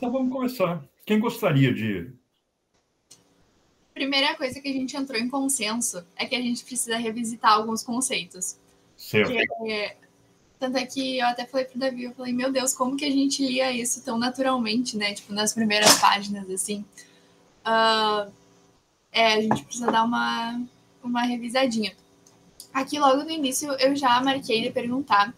Então vamos começar. Quem gostaria de... Primeira coisa que a gente entrou em consenso é que a gente precisa revisitar alguns conceitos. Certo. Tanto é que eu até falei pro Davi, eu falei, meu Deus, como que a gente lia isso tão naturalmente, né? Tipo, nas primeiras páginas, assim. A gente precisa dar uma revisadinha. Aqui, logo no início, eu já marquei de perguntar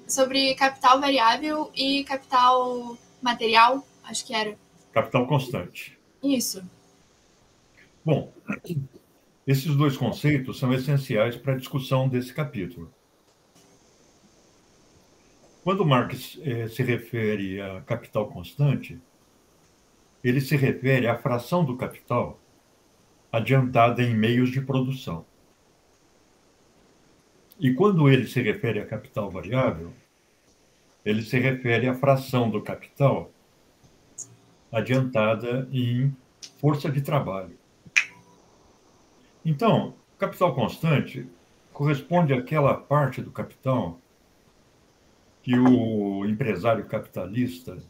sobre capital variável e capital material, acho que era. Capital constante. Isso. Bom, esses dois conceitos são essenciais para a discussão desse capítulo. Quando Marx se refere a capital constante, ele se refere à fração do capital adiantada em meios de produção. E quando ele se refere a capital variável, ele se refere à fração do capital adiantada em força de trabalho. Então, capital constante corresponde àquela parte do capital que o empresário capitalista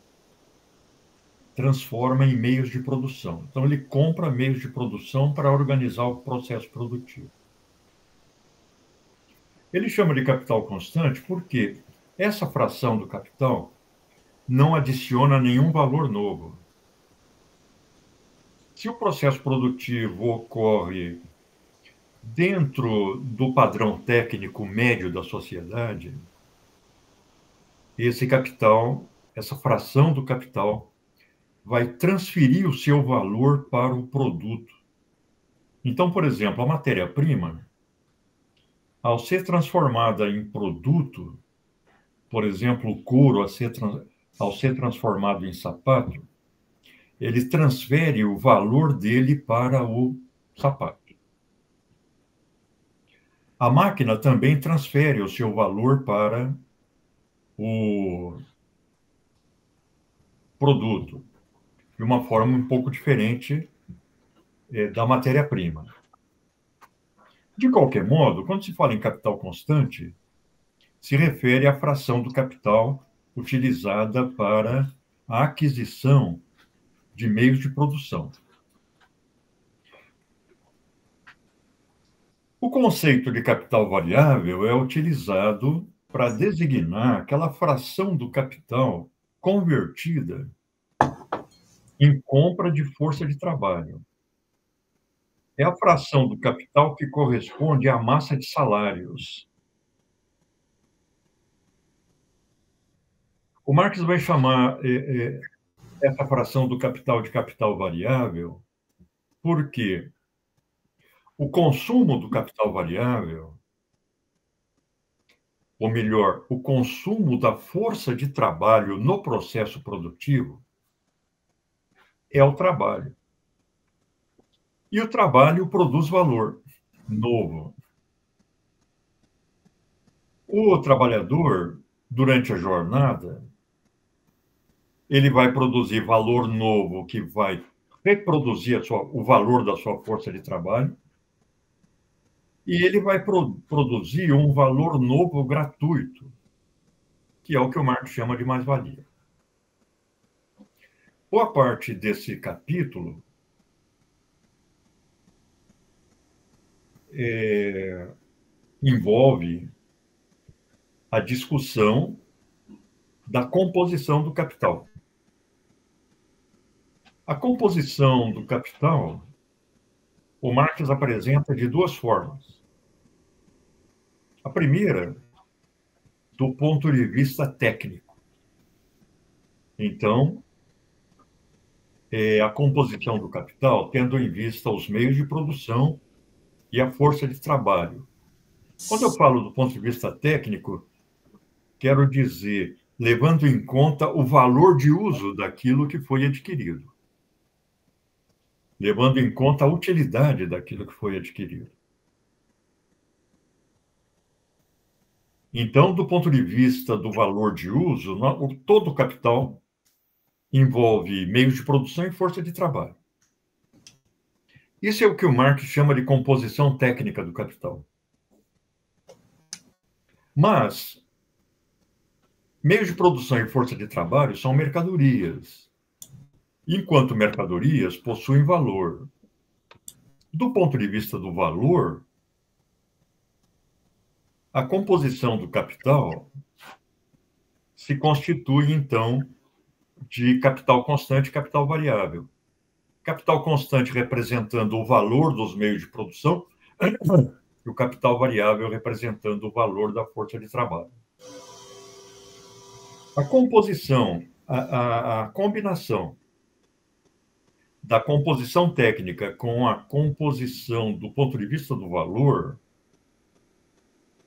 transforma em meios de produção. Então, ele compra meios de produção para organizar o processo produtivo. Ele chama de capital constante porque essa fração do capital não adiciona nenhum valor novo. Se o processo produtivo ocorre dentro do padrão técnico médio da sociedade, esse capital, essa fração do capital, vai transferir o seu valor para o produto. Então, por exemplo, a matéria-prima, ao ser transformada em produto, por exemplo, o couro, ao ser transformado em sapato, ele transfere o valor dele para o sapato. A máquina também transfere o seu valor para o produto, de uma forma um pouco diferente da matéria-prima. De qualquer modo, quando se fala em capital constante, se refere à fração do capital utilizada para a aquisição de meios de produção. O conceito de capital variável é utilizado para designar aquela fração do capital convertida em compra de força de trabalho. É a fração do capital que corresponde à massa de salários. O Marx vai chamar essa fração do capital de capital variável porque o consumo do capital variável, ou melhor, o consumo da força de trabalho no processo produtivo, é o trabalho. E o trabalho produz valor novo. O trabalhador, durante a jornada, ele vai produzir valor novo que vai reproduzir o valor da sua força de trabalho e ele vai produzir um valor novo gratuito, que é o que o Marx chama de mais-valia. Boa parte desse capítulo envolve a discussão da composição do capital. A composição do capital, o Marx apresenta de duas formas. A primeira, do ponto de vista técnico. Então, a composição do capital, tendo em vista os meios de produção e a força de trabalho. Quando eu falo do ponto de vista técnico, quero dizer, levando em conta o valor de uso daquilo que foi adquirido. Levando em conta a utilidade daquilo que foi adquirido. Então, do ponto de vista do valor de uso, todo o capital envolve meios de produção e força de trabalho. Isso é o que o Marx chama de composição técnica do capital. Mas Meios de produção e força de trabalho são mercadorias, enquanto mercadorias possuem valor. Do ponto de vista do valor, a composição do capital se constitui, então, de capital constante e capital variável. Capital constante representando o valor dos meios de produção e o capital variável representando o valor da força de trabalho. A composição, a combinação da composição técnica com a composição do ponto de vista do valor,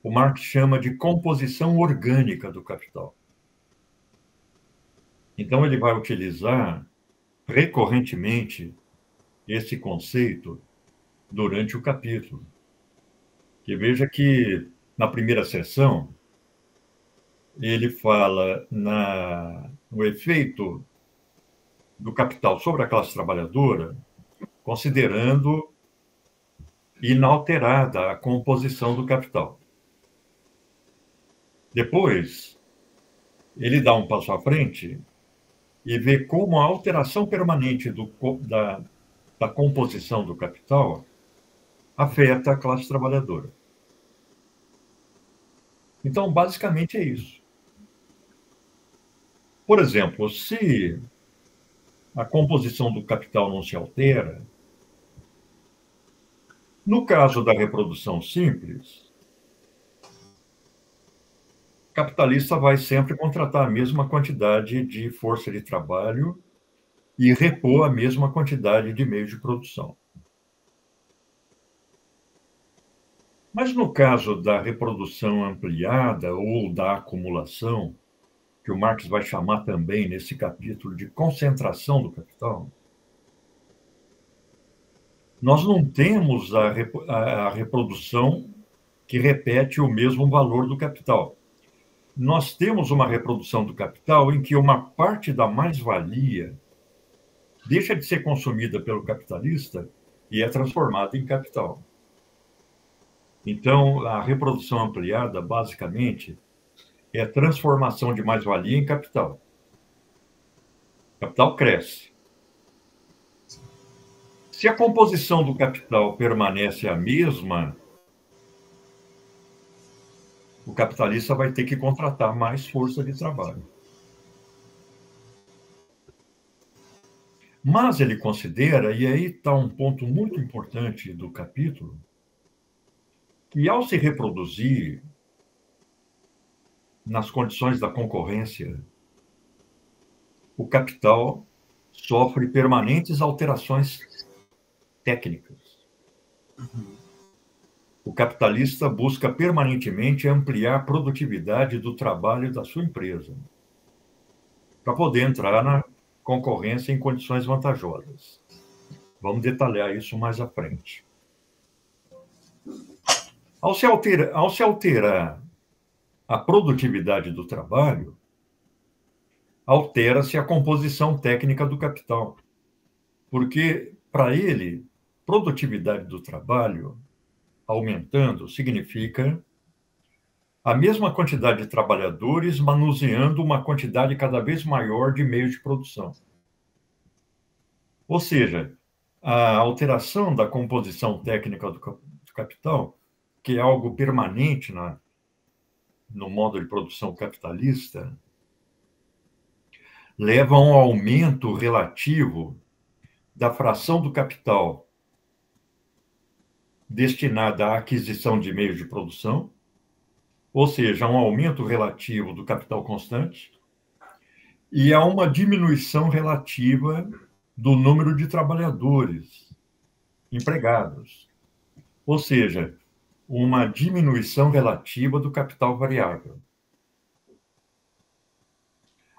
o Marx chama de composição orgânica do capital. Então, ele vai utilizar recorrentemente esse conceito durante o capítulo. Que veja que, na primeira seção, ele fala no efeito do capital sobre a classe trabalhadora, considerando inalterada a composição do capital. Depois, ele dá um passo à frente e vê como a alteração permanente da composição do capital afeta a classe trabalhadora. Então, basicamente é isso. Por exemplo, se a composição do capital não se altera, no caso da reprodução simples, o capitalista vai sempre contratar a mesma quantidade de força de trabalho e repor a mesma quantidade de meios de produção. Mas no caso da reprodução ampliada ou da acumulação, que o Marx vai chamar também nesse capítulo de concentração do capital, nós não temos a reprodução que repete o mesmo valor do capital. Nós temos uma reprodução do capital em que uma parte da mais-valia deixa de ser consumida pelo capitalista e é transformada em capital. Então, a reprodução ampliada, basicamente, é a transformação de mais-valia em capital. O capital cresce. Se a composição do capital permanece a mesma, o capitalista vai ter que contratar mais força de trabalho. Mas ele considera, e aí está um ponto muito importante do capítulo, que ao se reproduzir nas condições da concorrência, o capital sofre permanentes alterações técnicas. O capitalista busca permanentemente ampliar a produtividade do trabalho da sua empresa, para poder entrar na concorrência em condições vantajosas. Vamos detalhar isso mais à frente. Ao se alterar a produtividade do trabalho, altera-se a composição técnica do capital. Porque, para ele, produtividade do trabalho aumentando significa a mesma quantidade de trabalhadores manuseando uma quantidade cada vez maior de meios de produção. Ou seja, a alteração da composição técnica do capital, que é algo permanente no modo de produção capitalista, leva a um aumento relativo da fração do capital destinada à aquisição de meios de produção, ou seja, um aumento relativo do capital constante, e há uma diminuição relativa do número de trabalhadores empregados, ou seja, uma diminuição relativa do capital variável.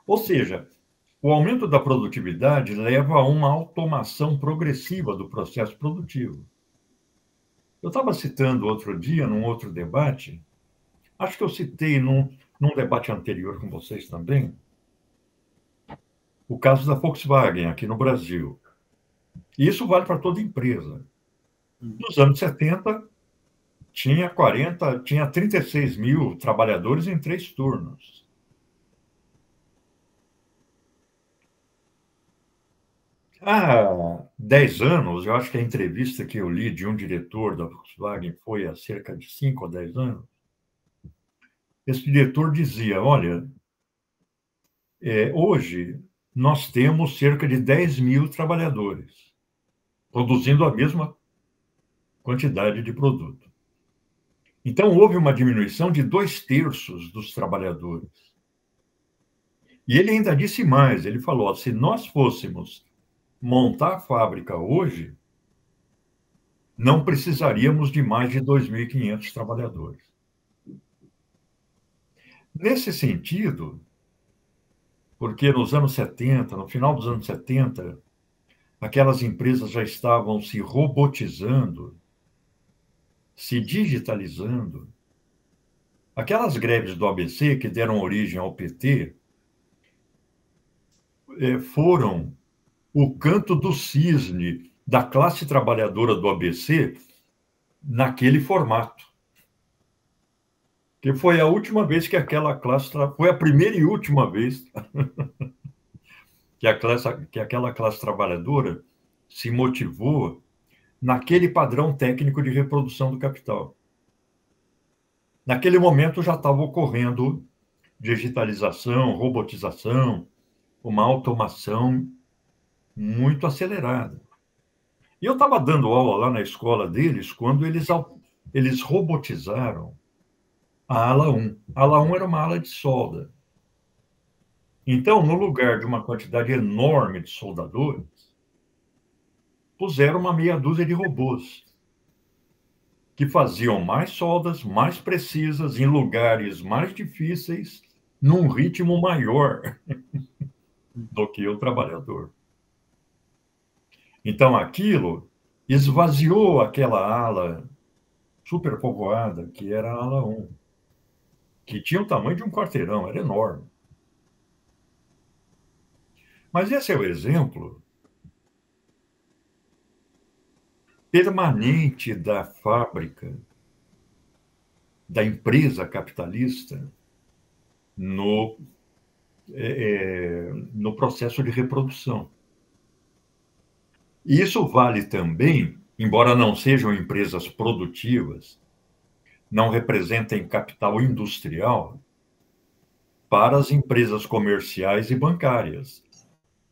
Ou seja, o aumento da produtividade leva a uma automação progressiva do processo produtivo. Eu estava citando outro dia, num outro debate, acho que eu citei num debate anterior com vocês também, o caso da Volkswagen aqui no Brasil. E isso vale para toda empresa. Nos anos 70, tinha 36 mil trabalhadores em 3 turnos. Há 10 anos, eu acho que a entrevista que eu li de um diretor da Volkswagen foi há cerca de 5 ou 10 anos. Esse diretor dizia: olha, hoje nós temos cerca de 10.000 trabalhadores produzindo a mesma quantidade de produto. Então, houve uma diminuição de 2/3 dos trabalhadores. E ele ainda disse mais: ele falou, se nós fôssemos montar a fábrica hoje, não precisaríamos de mais de 2.500 trabalhadores. Nesse sentido, porque nos anos 70, no final dos anos 70, aquelas empresas já estavam se robotizando, se digitalizando. Aquelas greves do ABC que deram origem ao PT foram o canto do cisne da classe trabalhadora do ABC naquele formato. Que foi a última vez que aquela classe... Foi a primeira e última vez que aquela classe trabalhadora se motivou naquele padrão técnico de reprodução do capital. Naquele momento já estava ocorrendo digitalização, robotização, uma automação muito acelerada. E eu estava dando aula lá na escola deles quando eles robotizaram a ala 1. A ala 1 era uma ala de solda. Então, no lugar de uma quantidade enorme de soldadores, puseram uma meia dúzia de robôs que faziam mais soldas, mais precisas, em lugares mais difíceis, num ritmo maior do que o trabalhador. Então, aquilo esvaziou aquela ala superpovoada, que era a ala 1, que tinha o tamanho de um quarteirão, era enorme. Mas esse é o exemplo permanente da fábrica, da empresa capitalista, no processo de reprodução. E isso vale também, embora não sejam empresas produtivas, não representem capital industrial, para as empresas comerciais e bancárias.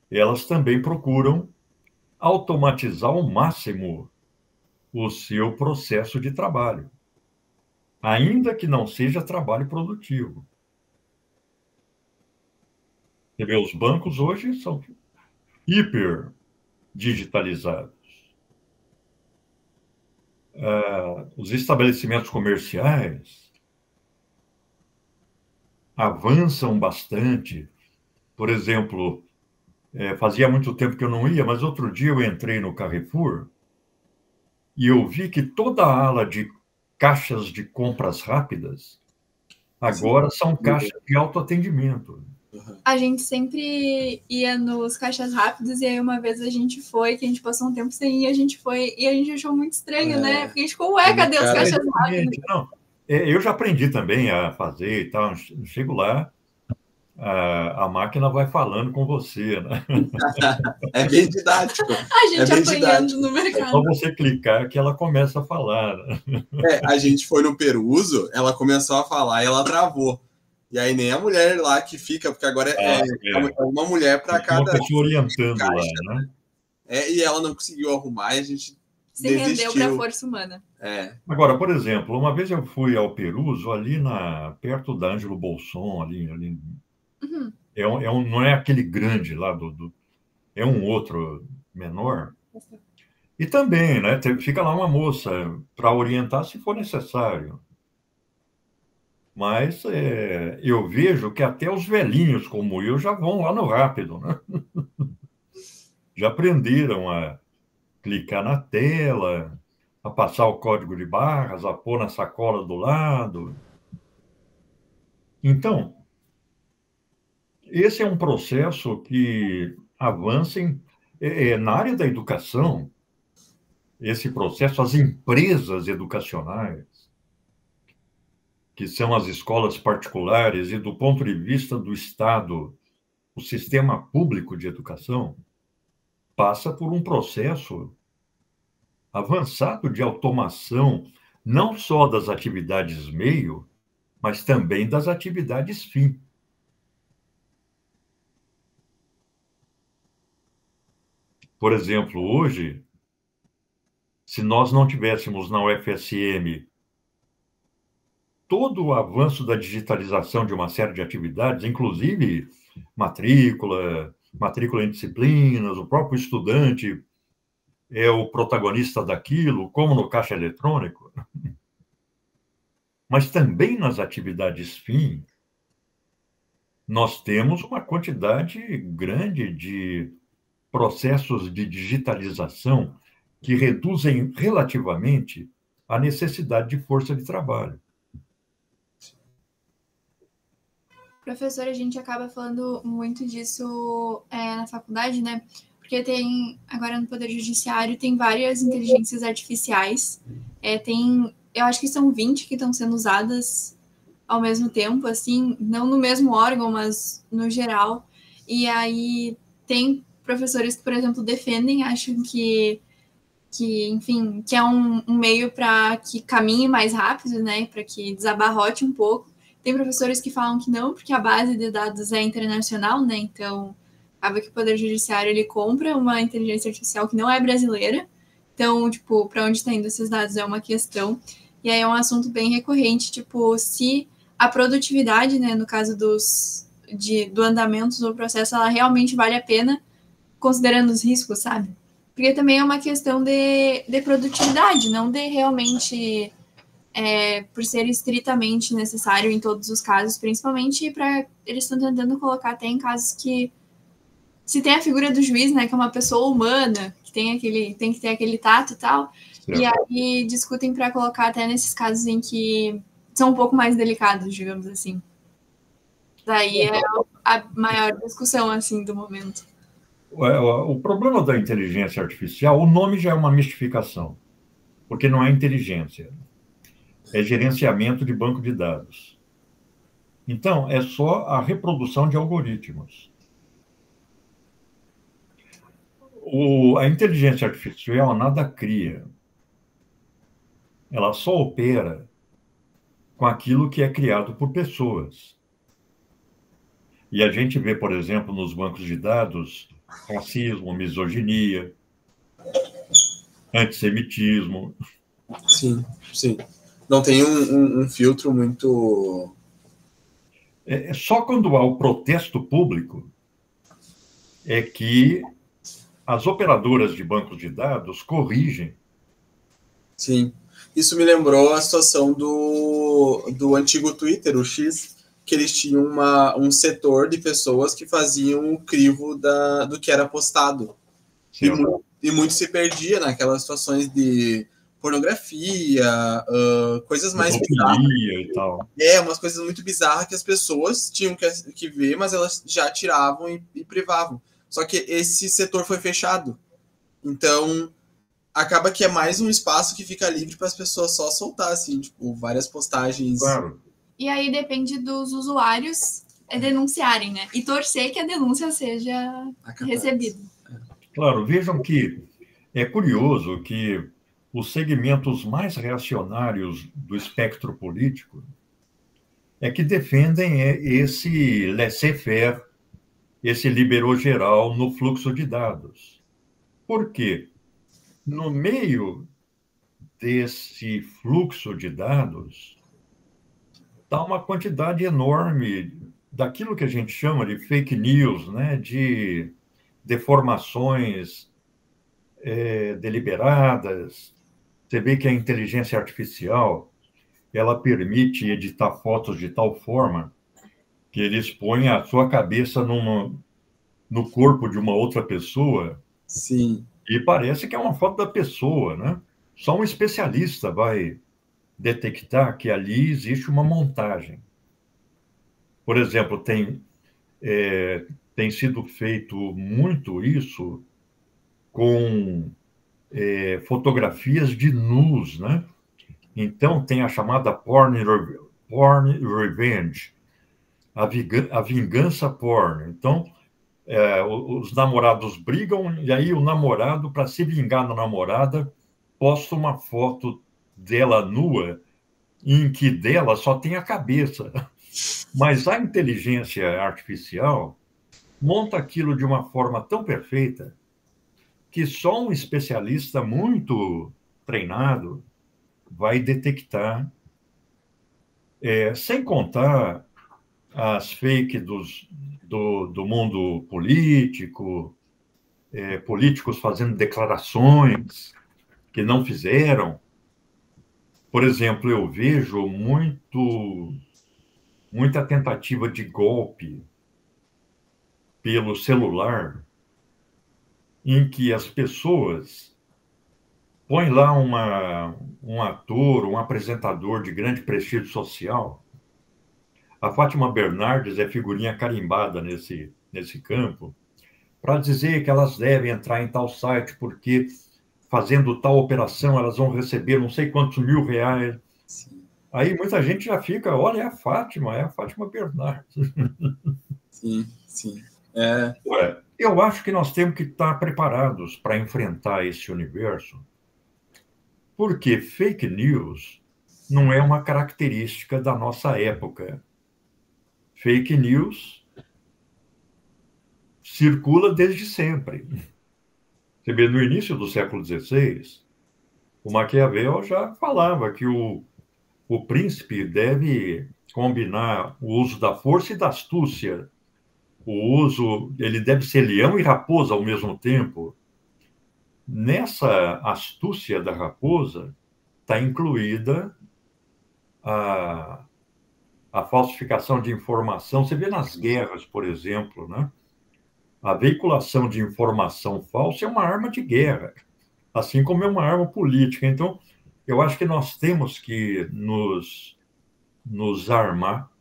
Elas também procuram automatizar ao máximo o seu processo de trabalho, ainda que não seja trabalho produtivo. Você vê, os bancos hoje são hiper digitalizados. Os estabelecimentos comerciais avançam bastante. Por exemplo, fazia muito tempo que eu não ia, mas outro dia eu entrei no Carrefour e eu vi que toda a ala de caixas de compras rápidas agora são caixas de autoatendimento. A gente sempre ia nos caixas rápidos e aí uma vez a gente foi, que a gente passou um tempo sem ir, a gente foi e a gente achou muito estranho, né? Porque a gente ficou, ué, cadê os caixas rápidos? Não, eu já aprendi também a fazer e tal. Chego lá, a máquina vai falando com você, né? É bem didático. A gente apanhando no mercado. É só você clicar que ela começa a falar. Né? A gente foi no Peruso, ela começou a falar e ela travou. E aí nem a mulher lá que fica, porque agora é uma mulher para cada... Uma pessoa orientando caixa, lá, né? E ela não conseguiu arrumar e a gente se rendeu para a força humana. Agora, por exemplo, uma vez eu fui ao Peruso, ali perto da Ângelo Bolson, ali. Uhum. Não é aquele grande lá é um outro menor. E também, né, fica lá uma moça para orientar se for necessário. Mas eu vejo que até os velhinhos como eu já vão lá no rápido, né? Já aprenderam a clicar na tela, a passar o código de barras, a pôr na sacola do lado. Então, esse é um processo que avança na área da educação. Esse processo, as empresas educacionais, que são as escolas particulares, e do ponto de vista do Estado, o sistema público de educação, passa por um processo avançado de automação, não só das atividades meio, mas também das atividades fim. Por exemplo, hoje, se nós não tivéssemos na UFSM todo o avanço da digitalização de uma série de atividades, inclusive matrícula em disciplinas, o próprio estudante é o protagonista daquilo, como no caixa eletrônico, mas também nas atividades fim, nós temos uma quantidade grande de processos de digitalização que reduzem relativamente a necessidade de força de trabalho. Professor, a gente acaba falando muito disso na faculdade, né? Porque tem, agora no Poder Judiciário, tem várias inteligências artificiais. Eu acho que são 20 que estão sendo usadas ao mesmo tempo, assim, não no mesmo órgão, mas no geral. E aí tem professores que, por exemplo, defendem, acham que enfim, que é um meio para que caminhe mais rápido, né? Para que desabarrote um pouco. Tem professores que falam que não, porque a base de dados é internacional, né? Então, acaba que o Poder Judiciário, ele compra uma inteligência artificial que não é brasileira. Então, tipo, para onde está indo esses dados é uma questão. E aí é um assunto bem recorrente, tipo, se a produtividade, né, no caso do andamento do processo, ela realmente vale a pena, considerando os riscos, sabe? Porque também é uma questão de produtividade, não de realmente... por ser estritamente necessário em todos os casos, principalmente para eles estão tentando colocar até em casos que se tem a figura do juiz, né, que é uma pessoa humana, que tem que ter aquele tato e tal, e aí discutem para colocar até nesses casos em que são um pouco mais delicados, digamos assim. Daí é a maior discussão, assim, do momento. O problema da inteligência artificial, o nome já é uma mistificação, porque não é inteligência. É gerenciamento de banco de dados. Então, é só a reprodução de algoritmos. A inteligência artificial nada cria. Ela só opera com aquilo que é criado por pessoas. E a gente vê, por exemplo, nos bancos de dados, racismo, misoginia, antissemitismo. Sim, sim. Não tem um filtro muito... Só quando há o protesto público é que as operadoras de bancos de dados corrigem. Sim. Isso me lembrou a situação do antigo Twitter, o X, que eles tinham um setor de pessoas que faziam o crivo do que era postado. E muito se perdia naquelas situações de pornografia, coisas mais bizarras. E tal. Umas coisas muito bizarras que as pessoas tinham que ver, mas elas já tiravam e privavam. Só que esse setor foi fechado. Então, acaba que é mais um espaço que fica livre para as pessoas só soltar, assim, tipo, várias postagens. Claro. E aí depende dos usuários denunciarem, né? E torcer que a denúncia seja recebida. Claro, vejam que é curioso que os segmentos mais reacionários do espectro político é que defendem esse laissez-faire, esse liberou geral no fluxo de dados. Por quê? No meio desse fluxo de dados, está uma quantidade enorme daquilo que a gente chama de fake news, né? De deformações deliberadas. Você vê que a inteligência artificial ela permite editar fotos de tal forma que eles põem a sua cabeça no corpo de uma outra pessoa. Sim. E parece que é uma foto da pessoa, né? Só um especialista vai detectar que ali existe uma montagem. Por exemplo, tem sido feito muito isso com fotografias de nus, né? Então, tem a chamada porn revenge, a vingança porn. Então, os namorados brigam, e aí o namorado, para se vingar da namorada, posta uma foto dela nua, em que dela só tem a cabeça. Mas a inteligência artificial monta aquilo de uma forma tão perfeita que só um especialista muito treinado vai detectar, sem contar as fake do mundo político, políticos fazendo declarações que não fizeram. Por exemplo, eu vejo muita tentativa de golpe pelo celular, em que as pessoas põem lá um ator, um apresentador de grande prestígio social. A Fátima Bernardes é figurinha carimbada nesse campo, para dizer que elas devem entrar em tal site, porque fazendo tal operação elas vão receber não sei quantos R$ 1.000. Sim. Aí muita gente já fica, olha, é a Fátima Bernardes. Sim, sim. Eu acho que nós temos que estar preparados para enfrentar esse universo, porque fake news não é uma característica da nossa época. Fake news circula desde sempre. Você vê, no início do século XVI, o Maquiavel já falava que o príncipe deve combinar o uso da força e da astúcia. Ele deve ser leão e raposa ao mesmo tempo. Nessa astúcia da raposa está incluída a falsificação de informação. Você vê nas guerras, por exemplo, né? A veiculação de informação falsa é uma arma de guerra, assim como é uma arma política. Então, eu acho que nós temos que nos armar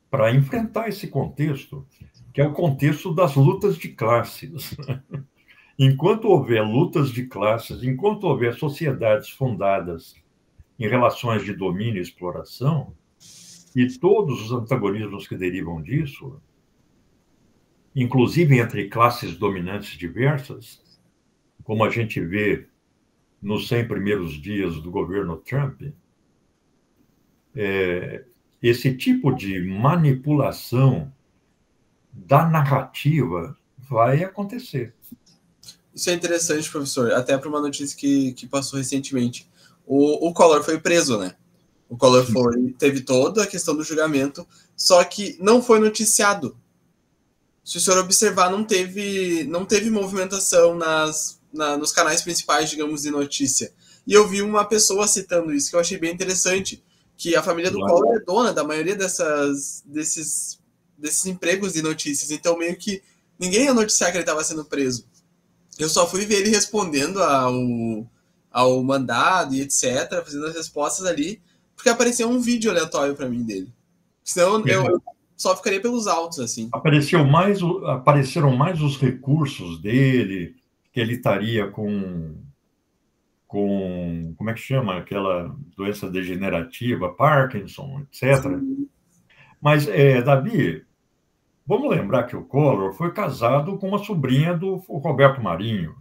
para enfrentar esse contexto, que é o contexto das lutas de classes. Enquanto houver lutas de classes, enquanto houver sociedades fundadas em relações de domínio e exploração, e todos os antagonismos que derivam disso, inclusive entre classes dominantes diversas, como a gente vê nos 100 primeiros dias do governo Trump, esse tipo de manipulação da narrativa vai acontecer. Isso é interessante, professor, até para uma notícia que passou recentemente. O Collor foi preso, né? O Collor teve toda a questão do julgamento, só que não foi noticiado. Se o senhor observar, não teve movimentação nos canais principais, digamos, de notícia. E eu vi uma pessoa citando isso, que eu achei bem interessante, que a família do Collor é dona da maioria desses empregos de notícias. Então, meio que ninguém ia noticiar que ele estava sendo preso. Eu só fui ver ele respondendo ao mandado e etc., fazendo as respostas ali, porque apareceu um vídeo aleatório para mim dele. Senão eu só ficaria pelos autos, assim. Apareceram mais os recursos dele, que ele estaria com como é que chama? Aquela doença degenerativa, Parkinson, etc. Sim. Mas, Davi, vamos lembrar que o Collor foi casado com uma sobrinha do Roberto Marinho.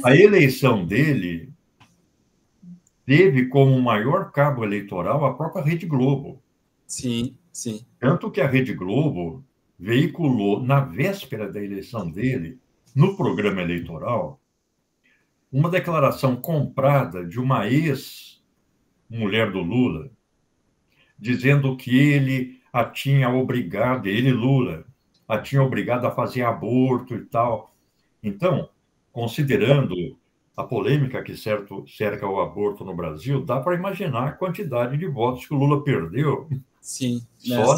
A eleição dele teve como maior cabo eleitoral a própria Rede Globo. Sim, sim. Tanto que a Rede Globo veiculou, na véspera da eleição dele, no programa eleitoral, uma declaração comprada de uma ex-mulher do Lula, dizendo que ele a tinha obrigado, Lula, a tinha obrigado a fazer aborto e tal. Então, considerando a polêmica que cerca o aborto no Brasil, dá para imaginar a quantidade de votos que o Lula perdeu. Sim, só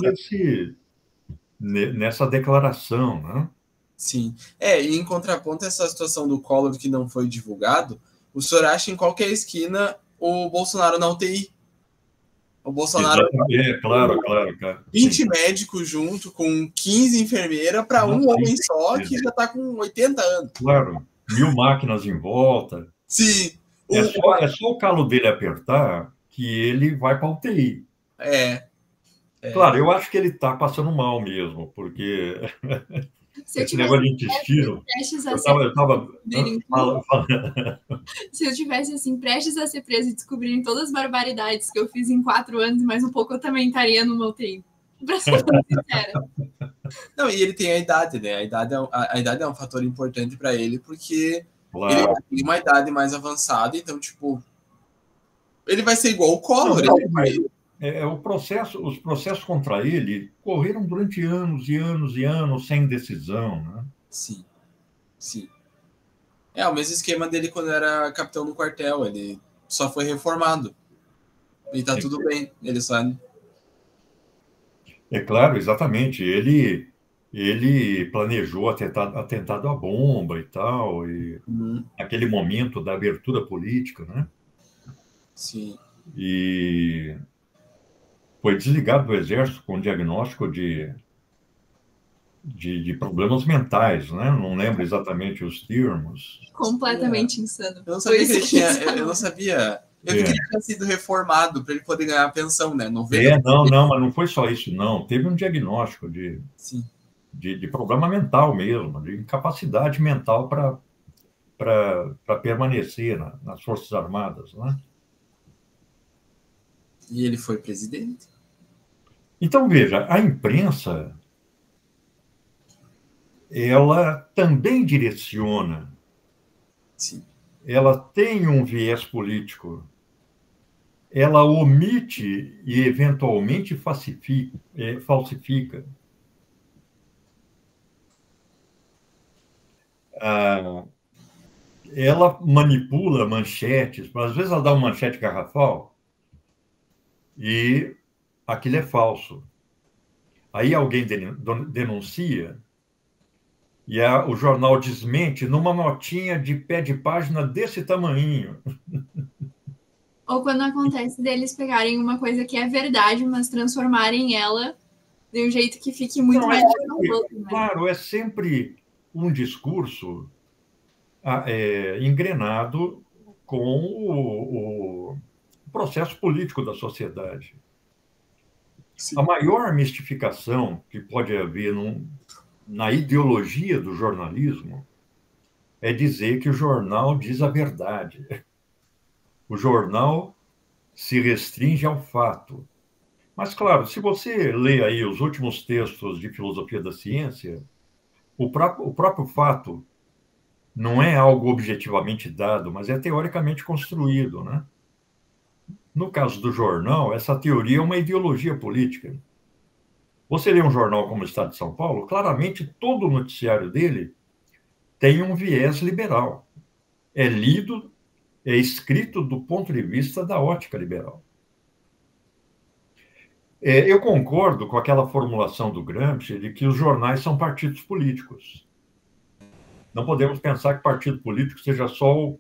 nessa declaração, né? Sim. E em contraponto a essa situação do Collor que não foi divulgado, o senhor acha em qualquer esquina o Bolsonaro na UTI? O Bolsonaro... Claro. 20 Sim. médicos junto, com 15 enfermeiras, para um homem só que já está com 80 anos. Claro. 1000 máquinas em volta. Sim. É só o calo dele apertar que ele vai para a UTI. Claro, eu acho que ele está passando mal mesmo, porque Se eu esse tivesse negócio de intestino, prestes a eu ser estava descobrirem se eu tivesse assim prestes a ser preso e descobrirem todas as barbaridades que eu fiz em 4 anos, mais um pouco eu também estaria numa UTI. Pra ser muito sincera. Não, e ele tem a idade, né? A idade é um fator importante para ele, porque ele Claro. tem uma idade mais avançada, então, tipo, ele vai ser igual o Não, Collor. os processos contra ele correram durante anos e anos e anos sem decisão, né? Sim, sim. É o mesmo esquema dele quando era capitão no quartel. Ele só foi reformado. E tá tudo bem. Ele só. É claro, exatamente. Ele planejou atentado à bomba e tal, e aquele momento da abertura política, né? Sim. E foi desligado do exército com diagnóstico de problemas mentais, né? Não lembro exatamente os termos. Completamente insano. Eu não sabia que ele tinha. Foi isso que Eu não sabia. Eu vi que ele tinha sido reformado para ele poder ganhar a pensão, né? 90%. Não, mas não foi só isso, não. Teve um diagnóstico Sim. de problema mental mesmo, de incapacidade mental para permanecer nas Forças Armadas, né? E ele foi presidente. Então, veja, a imprensa, ela também direciona, Sim. ela tem um viés político, ela omite e, eventualmente, falsifica. Ela manipula manchetes, às vezes ela dá uma manchete garrafal e aquilo é falso. Aí alguém denuncia e o jornal desmente numa notinha de pé de página desse tamanhinho. Ou quando acontece deles pegarem uma coisa que é verdade, mas transformarem ela de um jeito que fique muito mais vergonhoso, né? Claro, é sempre um discurso engrenado com o processo político da sociedade. Sim. A maior mistificação que pode haver na ideologia do jornalismo é dizer que o jornal diz a verdade. O jornal se restringe ao fato. Mas, claro, se você lê aí os últimos textos de filosofia da ciência, o próprio fato não é algo objetivamente dado, mas é teoricamente construído, né? No caso do jornal, essa teoria é uma ideologia política. Você lê um jornal como o Estado de São Paulo, claramente todo o noticiário dele tem um viés liberal. É lido, é escrito do ponto de vista da ótica liberal. Eu concordo com aquela formulação do Gramsci de que os jornais são partidos políticos. Não podemos pensar que partido político seja só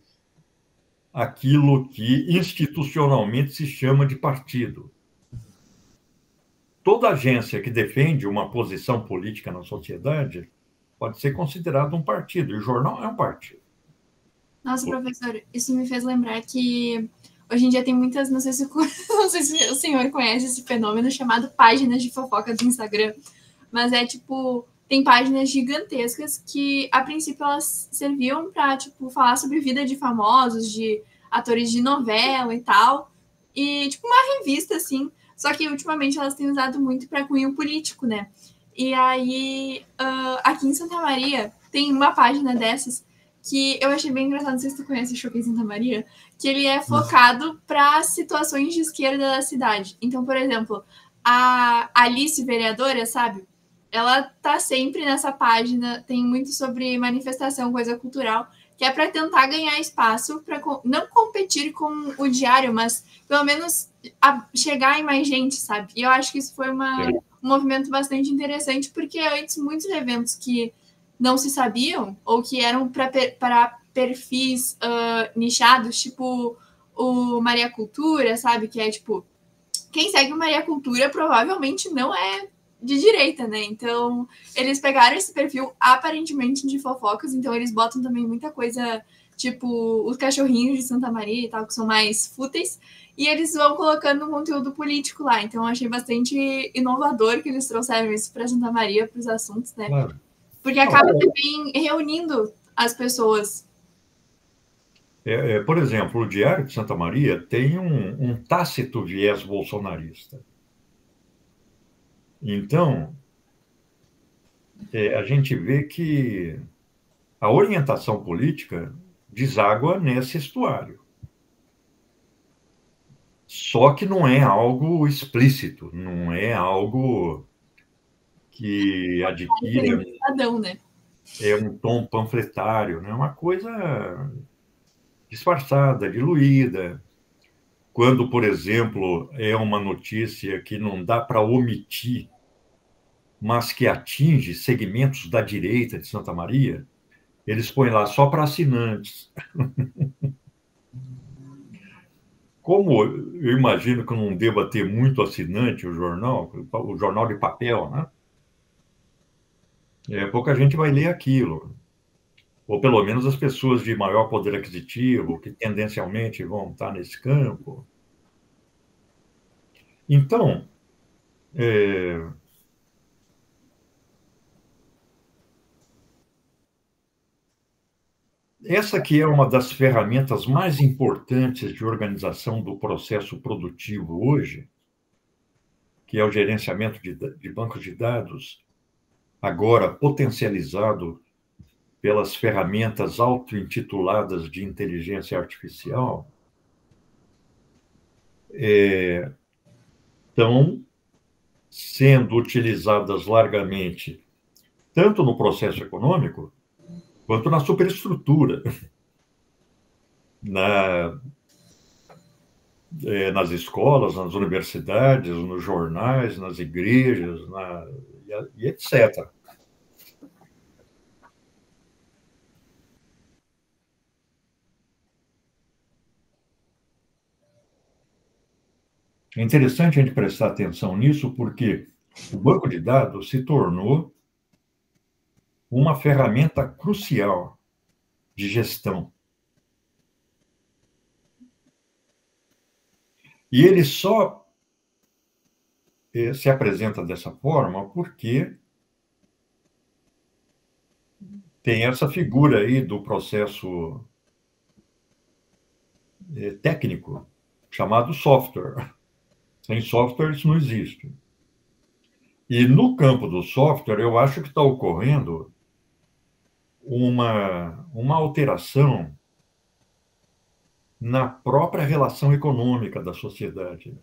aquilo que institucionalmente se chama de partido. Toda agência que defende uma posição política na sociedade pode ser considerada um partido, e o jornal é um partido. Nossa, professor, isso me fez lembrar que hoje em dia tem muitas, não sei se o senhor conhece esse fenômeno chamado páginas de fofoca do Instagram, mas é tipo, tem páginas gigantescas que a princípio elas serviam para tipo falar sobre vida de famosos, de atores de novela e tal, e tipo uma revista assim, só que ultimamente elas têm usado muito para cunho político, né? E aí, aqui em Santa Maria tem uma página dessas que eu achei bem engraçado, não sei se tu conhece o Choque em Santa Maria, que ele é focado para situações de esquerda da cidade. Então, por exemplo, a Alice, vereadora, sabe? Ela tá sempre nessa página, tem muito sobre manifestação, coisa cultural, que é para tentar ganhar espaço, para não competir com o diário, mas pelo menos chegar em mais gente, sabe? E eu acho que isso foi um movimento bastante interessante, porque antes muitos eventos que não se sabiam, ou que eram para perfis nichados, tipo o Maria Cultura, sabe? Que é tipo, quem segue o Maria Cultura provavelmente não é de direita, né? Então, eles pegaram esse perfil aparentemente de fofocas, então eles botam também muita coisa tipo os cachorrinhos de Santa Maria e tal, que são mais fúteis, e eles vão colocando um conteúdo político lá. Então, eu achei bastante inovador que eles trouxeram isso para Santa Maria, para os assuntos, né? Claro. Porque acaba também reunindo as pessoas. Por exemplo, o Diário de Santa Maria tem um tácito viés bolsonarista. Então, a gente vê que a orientação política deságua nesse estuário. Só que não é algo explícito, não é algo que adquira né? um tom panfletário, né? É uma coisa disfarçada, diluída. Quando, por exemplo, é uma notícia que não dá para omitir, mas que atinge segmentos da direita de Santa Maria, eles põem lá só para assinantes. Como eu imagino que não deva ter muito assinante o jornal de papel, né? Pouca gente vai ler aquilo. Ou pelo menos as pessoas de maior poder aquisitivo, que tendencialmente vão estar nesse campo. Então, essa aqui é uma das ferramentas mais importantes de organização do processo produtivo hoje, que é o gerenciamento de bancos de dados, agora potencializado pelas ferramentas auto-intituladas de inteligência artificial, estão sendo utilizadas largamente, tanto no processo econômico, quanto na superestrutura, nas escolas, nas universidades, nos jornais, nas igrejas, e etc. É interessante a gente prestar atenção nisso, porque o banco de dados se tornou uma ferramenta crucial de gestão. E ele só se apresenta dessa forma porque tem essa figura aí do processo técnico chamado software. Sem software isso não existe. E no campo do software, eu acho que está ocorrendo uma alteração na própria relação econômica da sociedade.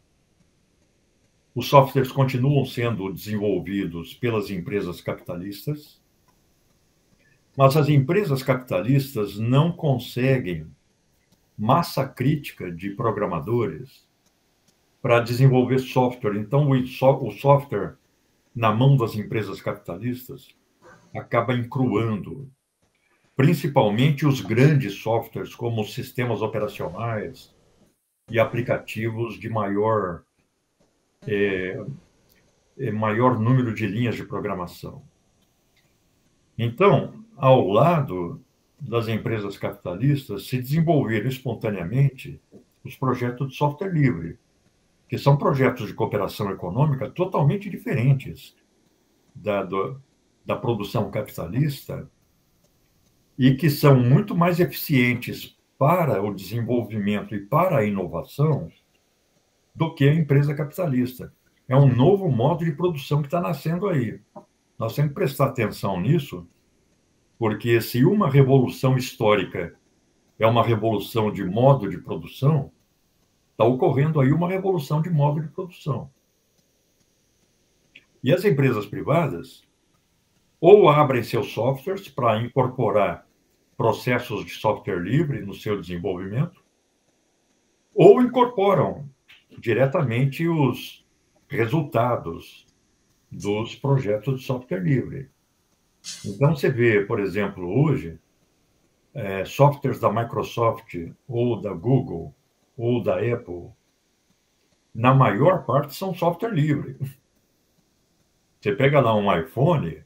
Os softwares continuam sendo desenvolvidos pelas empresas capitalistas, mas as empresas capitalistas não conseguem massa crítica de programadores para desenvolver software. Então, o software, na mão das empresas capitalistas, acaba encruando, principalmente os grandes softwares, como os sistemas operacionais e aplicativos de maior número de linhas de programação. Então, ao lado das empresas capitalistas, se desenvolveram espontaneamente os projetos de software livre, que são projetos de cooperação econômica totalmente diferentes da produção capitalista e que são muito mais eficientes para o desenvolvimento e para a inovação do que a empresa capitalista. É um novo modo de produção que está nascendo aí. Nós temos que prestar atenção nisso, porque se uma revolução histórica é uma revolução de modo de produção, está ocorrendo aí uma revolução de modo de produção. E as empresas privadas ou abrem seus softwares para incorporar processos de software livre no seu desenvolvimento, ou incorporam diretamente os resultados dos projetos de software livre. Então, você vê, por exemplo, hoje, softwares da Microsoft, ou da Google, ou da Apple, na maior parte são software livre. Você pega lá um iPhone,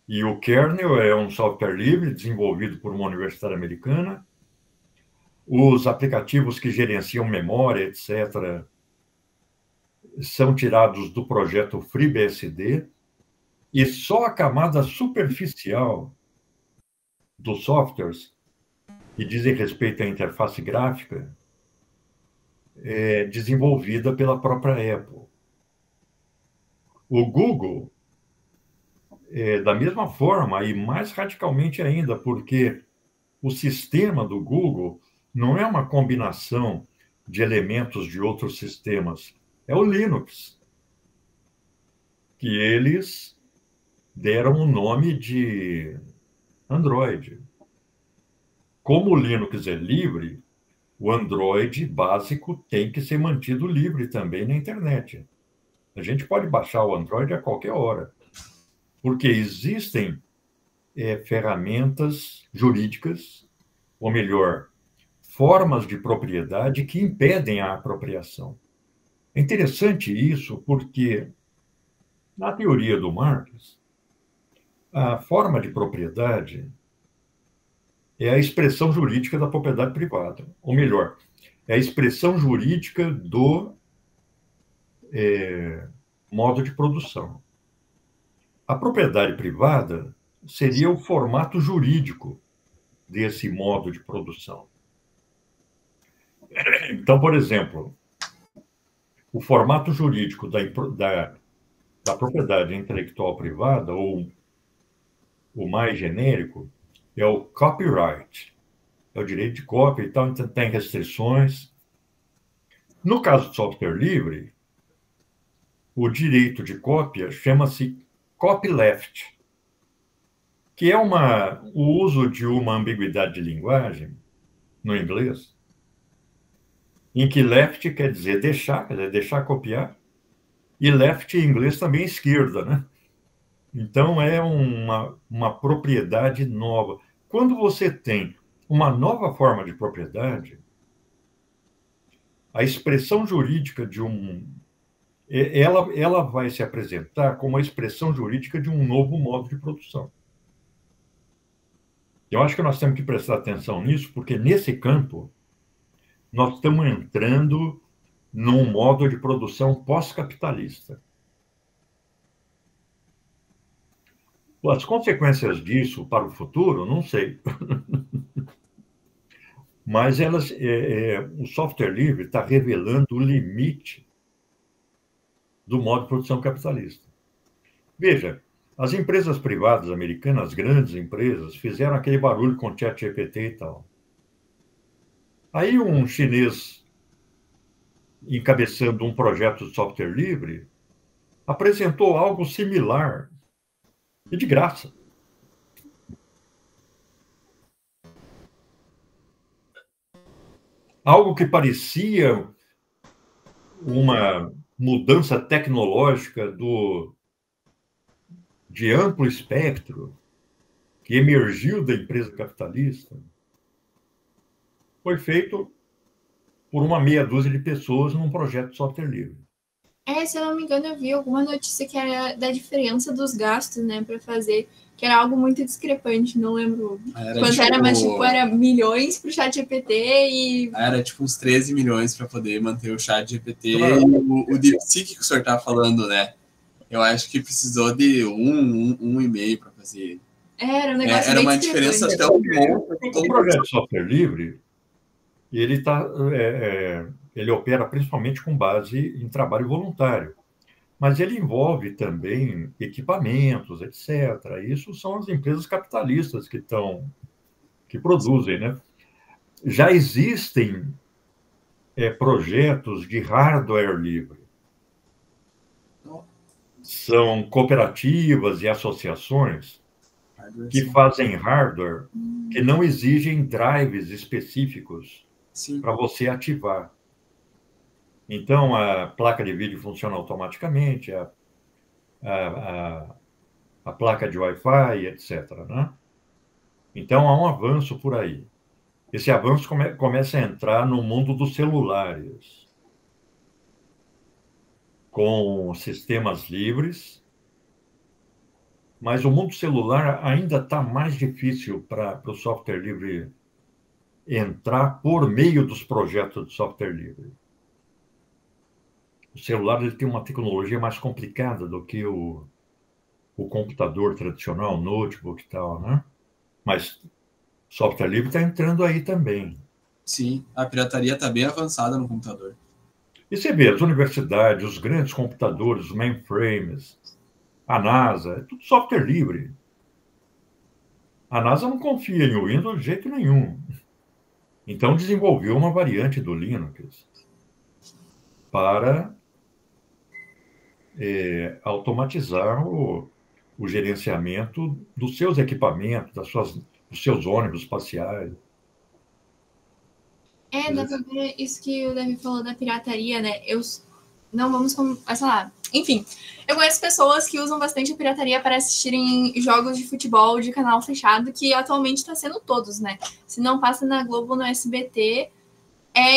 e o kernel é um software livre desenvolvido por uma universidade americana, Os aplicativos que gerenciam memória, etc., são tirados do projeto FreeBSD, e só a camada superficial dos softwares, que dizem respeito à interface gráfica, é desenvolvida pela própria Apple. O Google, da mesma forma, e mais radicalmente ainda, porque o sistema do Google não é uma combinação de elementos de outros sistemas, é o Linux, que eles deram o nome de Android. Como o Linux é livre, o Android básico tem que ser mantido livre também na internet. A gente pode baixar o Android a qualquer hora, porque existem ferramentas jurídicas, ou melhor, formas de propriedade que impedem a apropriação. É interessante isso porque, na teoria do Marx, a forma de propriedade é a expressão jurídica da propriedade privada. Ou melhor, é a expressão jurídica do modo de produção. A propriedade privada seria o formato jurídico desse modo de produção. Então, por exemplo, o formato jurídico da propriedade intelectual privada, ou o mais genérico, é o copyright. É o direito de cópia e tal, então tem restrições. No caso do software livre, o direito de cópia chama-se copyleft, que é o uso de uma ambiguidade de linguagem, no inglês, em que left quer dizer deixar copiar, e left em inglês também é esquerda, né? Então, é uma propriedade nova. Quando você tem uma nova forma de propriedade, a expressão jurídica ela vai se apresentar como a expressão jurídica de um novo modo de produção. Eu acho que nós temos que prestar atenção nisso, porque nesse campo nós estamos entrando num modo de produção pós-capitalista. As consequências disso para o futuro, não sei. Mas o software livre está revelando o limite do modo de produção capitalista. Veja, as empresas privadas americanas, as grandes empresas, fizeram aquele barulho com o ChatGPT e tal. Aí um chinês, encabeçando um projeto de software livre, apresentou algo similar e de graça. Algo que parecia uma mudança tecnológica de amplo espectro, que emergiu da empresa capitalista, foi feito por uma meia dúzia de pessoas num projeto de software livre. Se eu não me engano, eu vi alguma notícia que era da diferença dos gastos, né, para fazer, que era algo muito discrepante, não lembro quanto era, mas tipo, era milhões para o ChatGPT e... Era tipo uns 13 milhões para poder manter o ChatGPT e o DeepSeek que o senhor tá falando, né? Eu acho que precisou de um e meio para fazer. Era um negócio era uma diferença tão boa. O projeto de software livre, ele opera principalmente com base em trabalho voluntário, mas ele envolve também equipamentos, etc. Isso são as empresas capitalistas que produzem, né? Já existem projetos de hardware livre. São cooperativas e associações que fazem hardware que não exigem drives específicos para você ativar. Então, a placa de vídeo funciona automaticamente, a placa de Wi-Fi, etc. Né? Então, há um avanço por aí. Esse avanço começa a entrar no mundo dos celulares, com sistemas livres, mas o mundo celular ainda está mais difícil para o software livre entrar por meio dos projetos de software livre. O celular ele tem uma tecnologia mais complicada do que o computador tradicional, o notebook e tal, né? Mas software livre está entrando aí também. Sim, a pirataria está bem avançada no computador. E você vê, as universidades, os grandes computadores, os mainframes, a NASA, é tudo software livre. A NASA não confia em Windows de jeito nenhum. Então desenvolveu uma variante do Linux para automatizar o gerenciamento dos seus equipamentos, dos seus ônibus espaciais. Dá pra ver isso que o Davi falou da pirataria, né? Não vamos, sei lá. Enfim, eu conheço pessoas que usam bastante a pirataria para assistirem jogos de futebol de canal fechado, que atualmente está sendo todos, né? Se não passa na Globo, no SBT.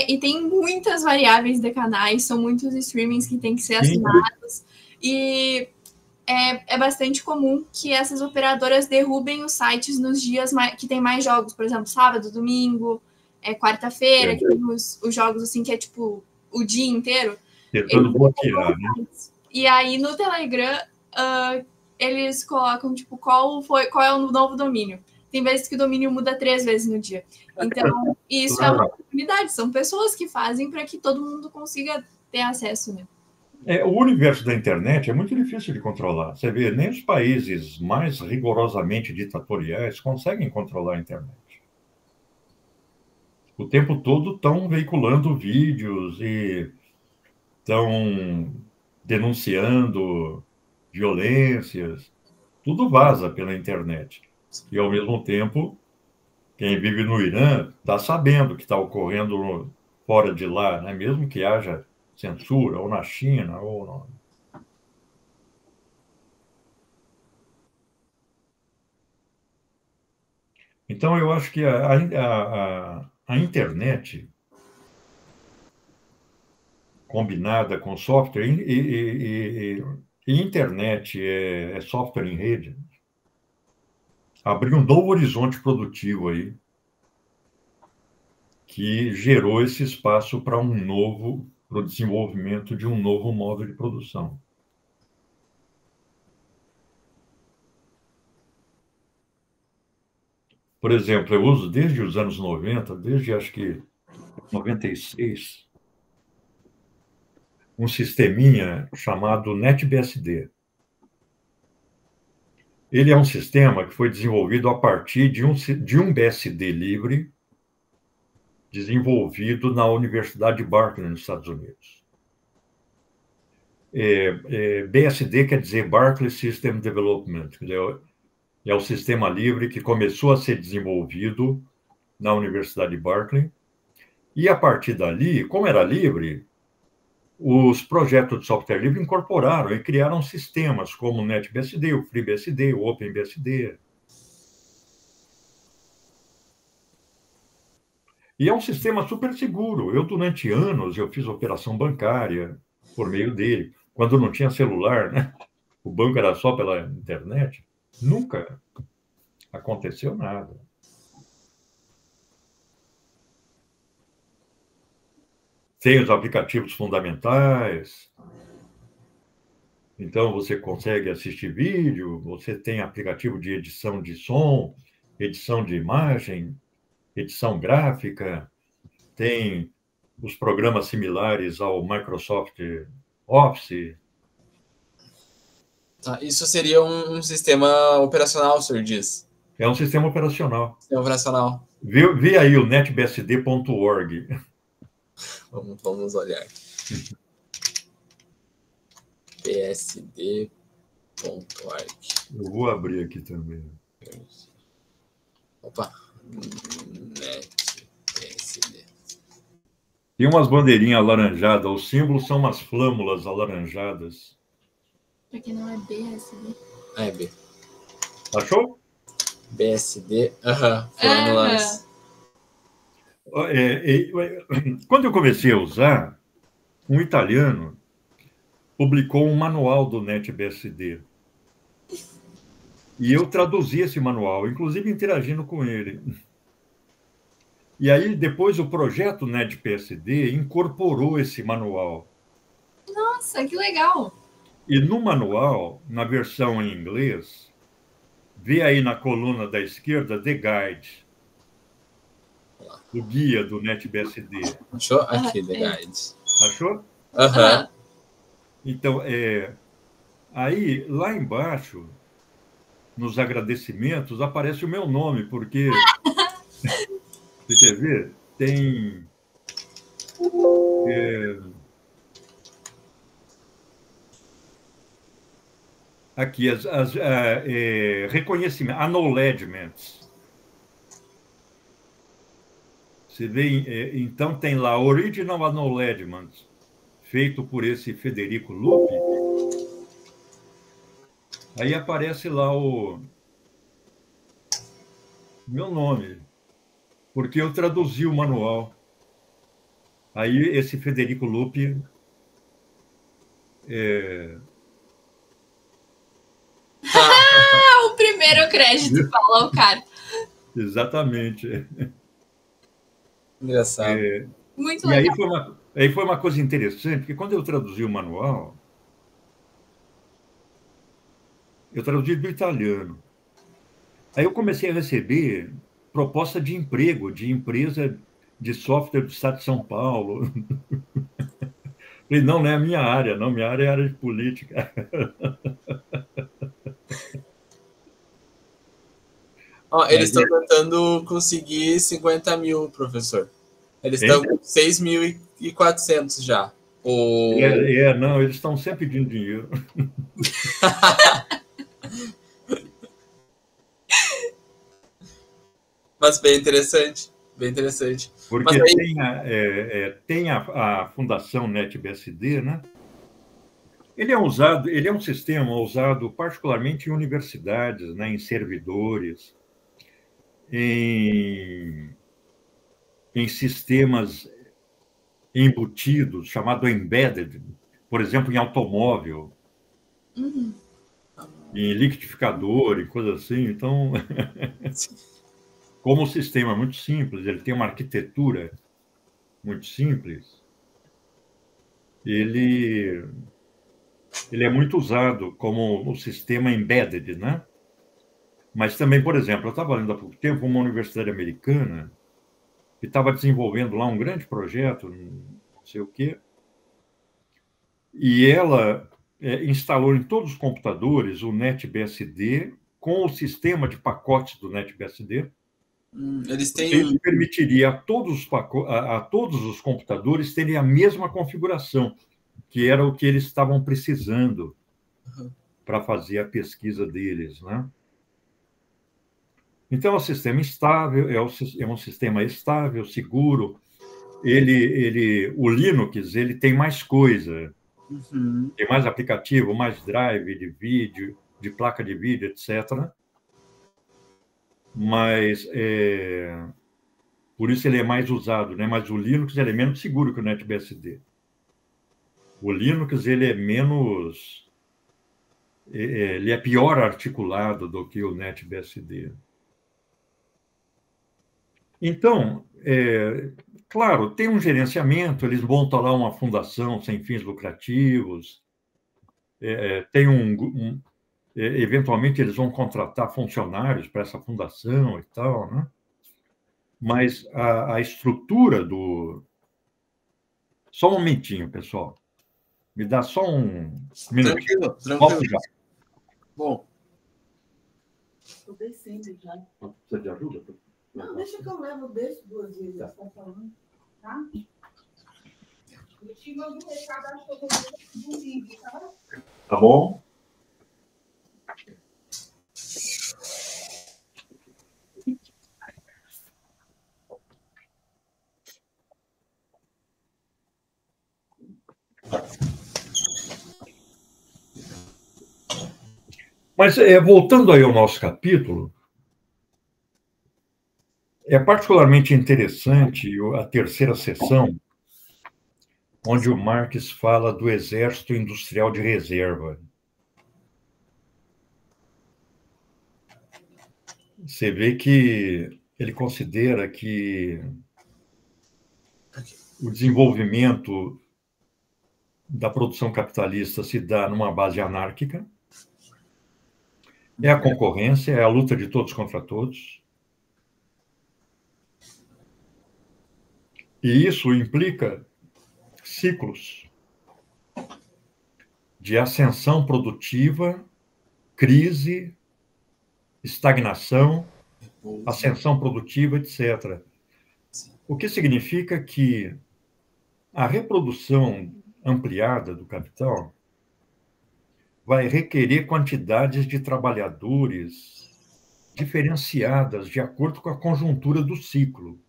E tem muitas variáveis de canais, são muitos streamings que têm que ser assinados. E é bastante comum que essas operadoras derrubem os sites nos dias que tem mais jogos, por exemplo, sábado, domingo, quarta-feira, que tem os jogos assim, que é tipo o dia inteiro. Tentando bloquear, né? E aí no Telegram eles colocam tipo qual é o novo domínio. Tem vezes que o domínio muda 3 vezes no dia. Então, isso é uma oportunidade. São pessoas que fazem para que todo mundo consiga ter acesso, né? O universo da internet é muito difícil de controlar. Você vê, nem os países mais rigorosamente ditatoriais conseguem controlar a internet. O tempo todo estão veiculando vídeos e estão denunciando violências. Tudo vaza pela internet. E, ao mesmo tempo, quem vive no Irã está sabendo o que está ocorrendo fora de lá, né? Mesmo que haja censura, ou na China, ou no... Então, eu acho que a internet, combinada com software, e internet é software em rede, abriu um novo horizonte produtivo aí, que gerou esse espaço para o desenvolvimento de um novo modo de produção. Por exemplo, eu uso desde os anos 90, desde acho que 96, um sisteminha chamado NetBSD. Ele é um sistema que foi desenvolvido a partir de um BSD livre desenvolvido na Universidade de Berkeley, nos Estados Unidos. BSD quer dizer Berkeley System Development, é o sistema livre que começou a ser desenvolvido na Universidade de Berkeley, e a partir dali, como era livre, os projetos de software livre incorporaram e criaram sistemas como o NetBSD, o FreeBSD, o OpenBSD. E é um sistema super seguro. Durante anos, eu fiz operação bancária por meio dele. Quando não tinha celular, né? O banco era só pela internet. Nunca aconteceu nada. Tem os aplicativos fundamentais. Então, você consegue assistir vídeo, você tem aplicativo de edição de som, edição de imagem, edição gráfica, tem os programas similares ao Microsoft Office. Tá, isso seria um sistema operacional, o senhor diz? É um sistema operacional. Sistema operacional. Vê aí o netbsd.org. Vamos olhar. bsd.org. Eu vou abrir aqui também. Opa. NetBSD. Tem umas bandeirinhas alaranjadas. Os símbolos são umas flâmulas alaranjadas. Porque não é BSD. É B. Achou? BSD. Flâmulas. Quando eu comecei a usar, um italiano publicou um manual do NetBSD. E eu traduzi esse manual, inclusive interagindo com ele. E aí, depois, o projeto NetBSD incorporou esse manual. Nossa, que legal! E no manual, na versão em inglês, vê aí na coluna da esquerda, The Guide, o guia do NetBSD. Achou? Aqui, The Guide. Achou? Aham. Então, aí, lá embaixo, nos agradecimentos, aparece o meu nome, porque, você quer ver? Tem... aqui, reconhecimento, acknowledgements. Você vê, então, tem lá, Original Acknowledgements, feito por esse Federico Lupi. Aí aparece lá o meu nome, porque eu traduzi o manual. Aí esse Federico Lupi O primeiro crédito fala o cara. exatamente. Engraçado. Muito E legal. aí foi uma coisa interessante, porque quando eu traduzi o manual, eu traduzi do italiano. Aí eu comecei a receber proposta de emprego, de empresa de software do Estado de São Paulo. Falei, não é a minha área, não, minha área é a área de política. Ó, eles estão tentando conseguir 50 mil, professor. Eles estão com 6.400 já. Não, eles estão sempre pedindo dinheiro. Mas bem interessante, bem interessante. Porque aí... tem a Fundação NetBSD, né? Ele é um sistema usado particularmente em universidades, né, em servidores, em sistemas embutidos, chamado embedded, por exemplo, em automóvel, em liquidificador e coisa assim. Então, como o sistema é muito simples, ele tem uma arquitetura muito simples, ele é muito usado como o sistema embedded, né? Mas também, por exemplo, eu estava lendo há pouco tempo uma universidade americana que estava desenvolvendo lá um grande projeto, não sei o quê, e ela instalou em todos os computadores o NetBSD com o sistema de pacotes do NetBSD. Eles têm Ele permitiria a todos os computadores terem a mesma configuração, que era o que eles estavam precisando para fazer a pesquisa deles, né? Então, é um sistema estável, é um sistema estável, seguro. O Linux, ele tem mais coisa, tem mais aplicativo, mais drive de vídeo, de placa de vídeo, etc. Mas, por isso ele é mais usado, né? Mas o Linux ele é menos seguro que o NetBSD. O Linux ele é menos... ele é pior articulado do que o NetBSD. Então, claro, tem um gerenciamento, eles montam lá uma fundação sem fins lucrativos, eventualmente eles vão contratar funcionários para essa fundação e tal, né? Mas a estrutura do... Só um momentinho, pessoal. Me dá só um minutinho. Tranquilo. Bom. Estou descendo já. Precisa de ajuda? Não, deixa que eu levo, desço 2 vezes, tá falando, tá? Eu te mando um recado, acho que eu vou ver um vídeo, tá? Tá bom? Mas, voltando aí ao nosso capítulo, é particularmente interessante a terceira seção, onde o Marx fala do exército industrial de reserva. Você vê que ele considera que o desenvolvimento da produção capitalista se dá numa base anárquica, é a concorrência, é a luta de todos contra todos. E isso implica ciclos de ascensão produtiva, crise, estagnação, ascensão produtiva, etc. O que significa que a reprodução ampliada do capital vai requerer quantidades de trabalhadores diferenciadas de acordo com a conjuntura do ciclo.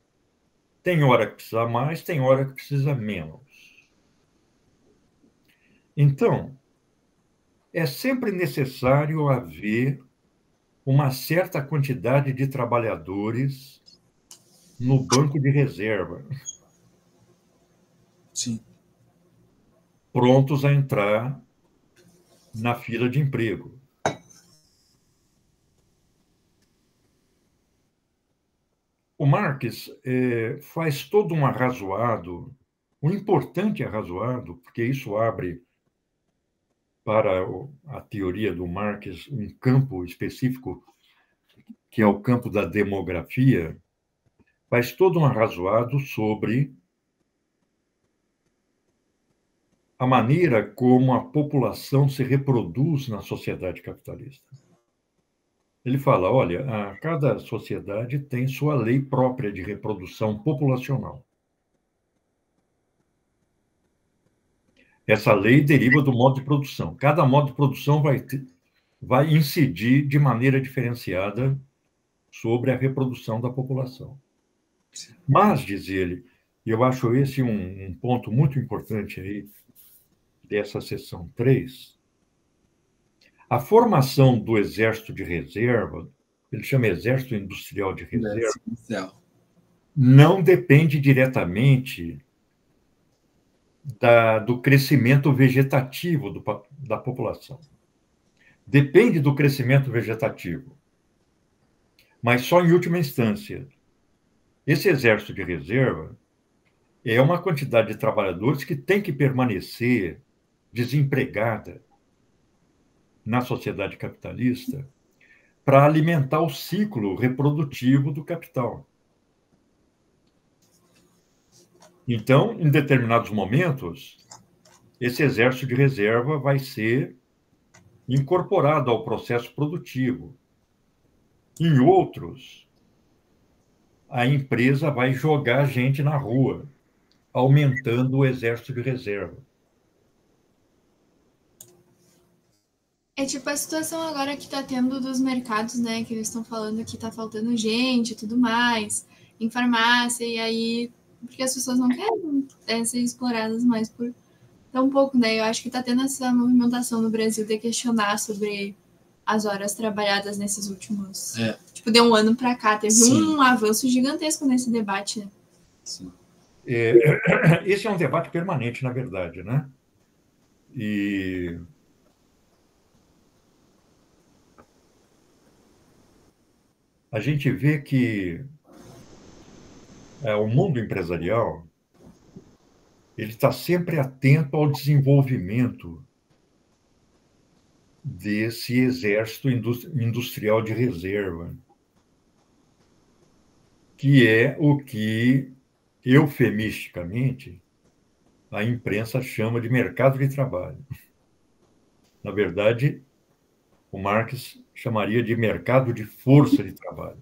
Tem hora que precisa mais, tem hora que precisa menos. Então, é sempre necessário haver uma certa quantidade de trabalhadores no banco de reserva. Sim. Prontos a entrar na fila de emprego. O Marx faz todo um arrazoado, um importante arrazoado, porque isso abre para a teoria do Marx um campo específico, que é o campo da demografia, faz todo um arrazoado sobre a maneira como a população se reproduz na sociedade capitalista. Ele fala, olha, cada sociedade tem sua lei própria de reprodução populacional. Essa lei deriva do modo de produção. Cada modo de produção vai incidir de maneira diferenciada sobre a reprodução da população. Mas, diz ele, e eu acho esse um ponto muito importante aí dessa seção 3, a formação do exército de reserva, ele chama exército industrial de reserva, não depende diretamente do crescimento vegetativo da população. Depende do crescimento vegetativo, mas só em última instância. Esse exército de reserva é uma quantidade de trabalhadores que tem que permanecer desempregada na sociedade capitalista para alimentar o ciclo reprodutivo do capital. Então, em determinados momentos, esse exército de reserva vai ser incorporado ao processo produtivo. Em outros, a empresa vai jogar gente na rua, aumentando o exército de reserva. É tipo a situação agora que está tendo dos mercados, né? Que eles estão falando que está faltando gente e tudo mais, em farmácia, e aí, porque as pessoas não querem ser exploradas mais por tão pouco, né? Eu acho que está tendo essa movimentação no Brasil de questionar sobre as horas trabalhadas nesses últimos... Tipo, de um ano para cá, teve um avanço gigantesco nesse debate, né? Sim. Esse é um debate permanente, na verdade, né? E a gente vê que o mundo empresarial ele está sempre atento ao desenvolvimento desse exército industrial de reserva, que é o que, eufemisticamente, a imprensa chama de mercado de trabalho. Na verdade, o Marx chamaria de mercado de força de trabalho.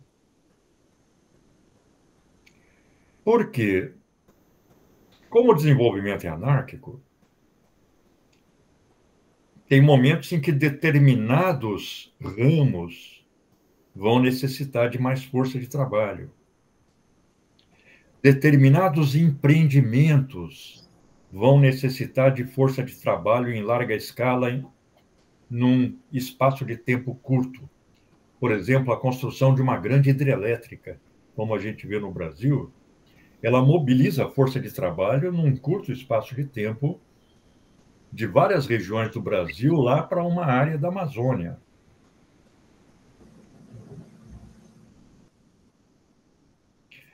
Por quê? Como o desenvolvimento é anárquico, tem momentos em que determinados ramos vão necessitar de mais força de trabalho. Determinados empreendimentos vão necessitar de força de trabalho em larga escala, num espaço de tempo curto. Por exemplo, a construção de uma grande hidrelétrica, como a gente vê no Brasil, ela mobiliza a força de trabalho num curto espaço de tempo de várias regiões do Brasil lá para uma área da Amazônia.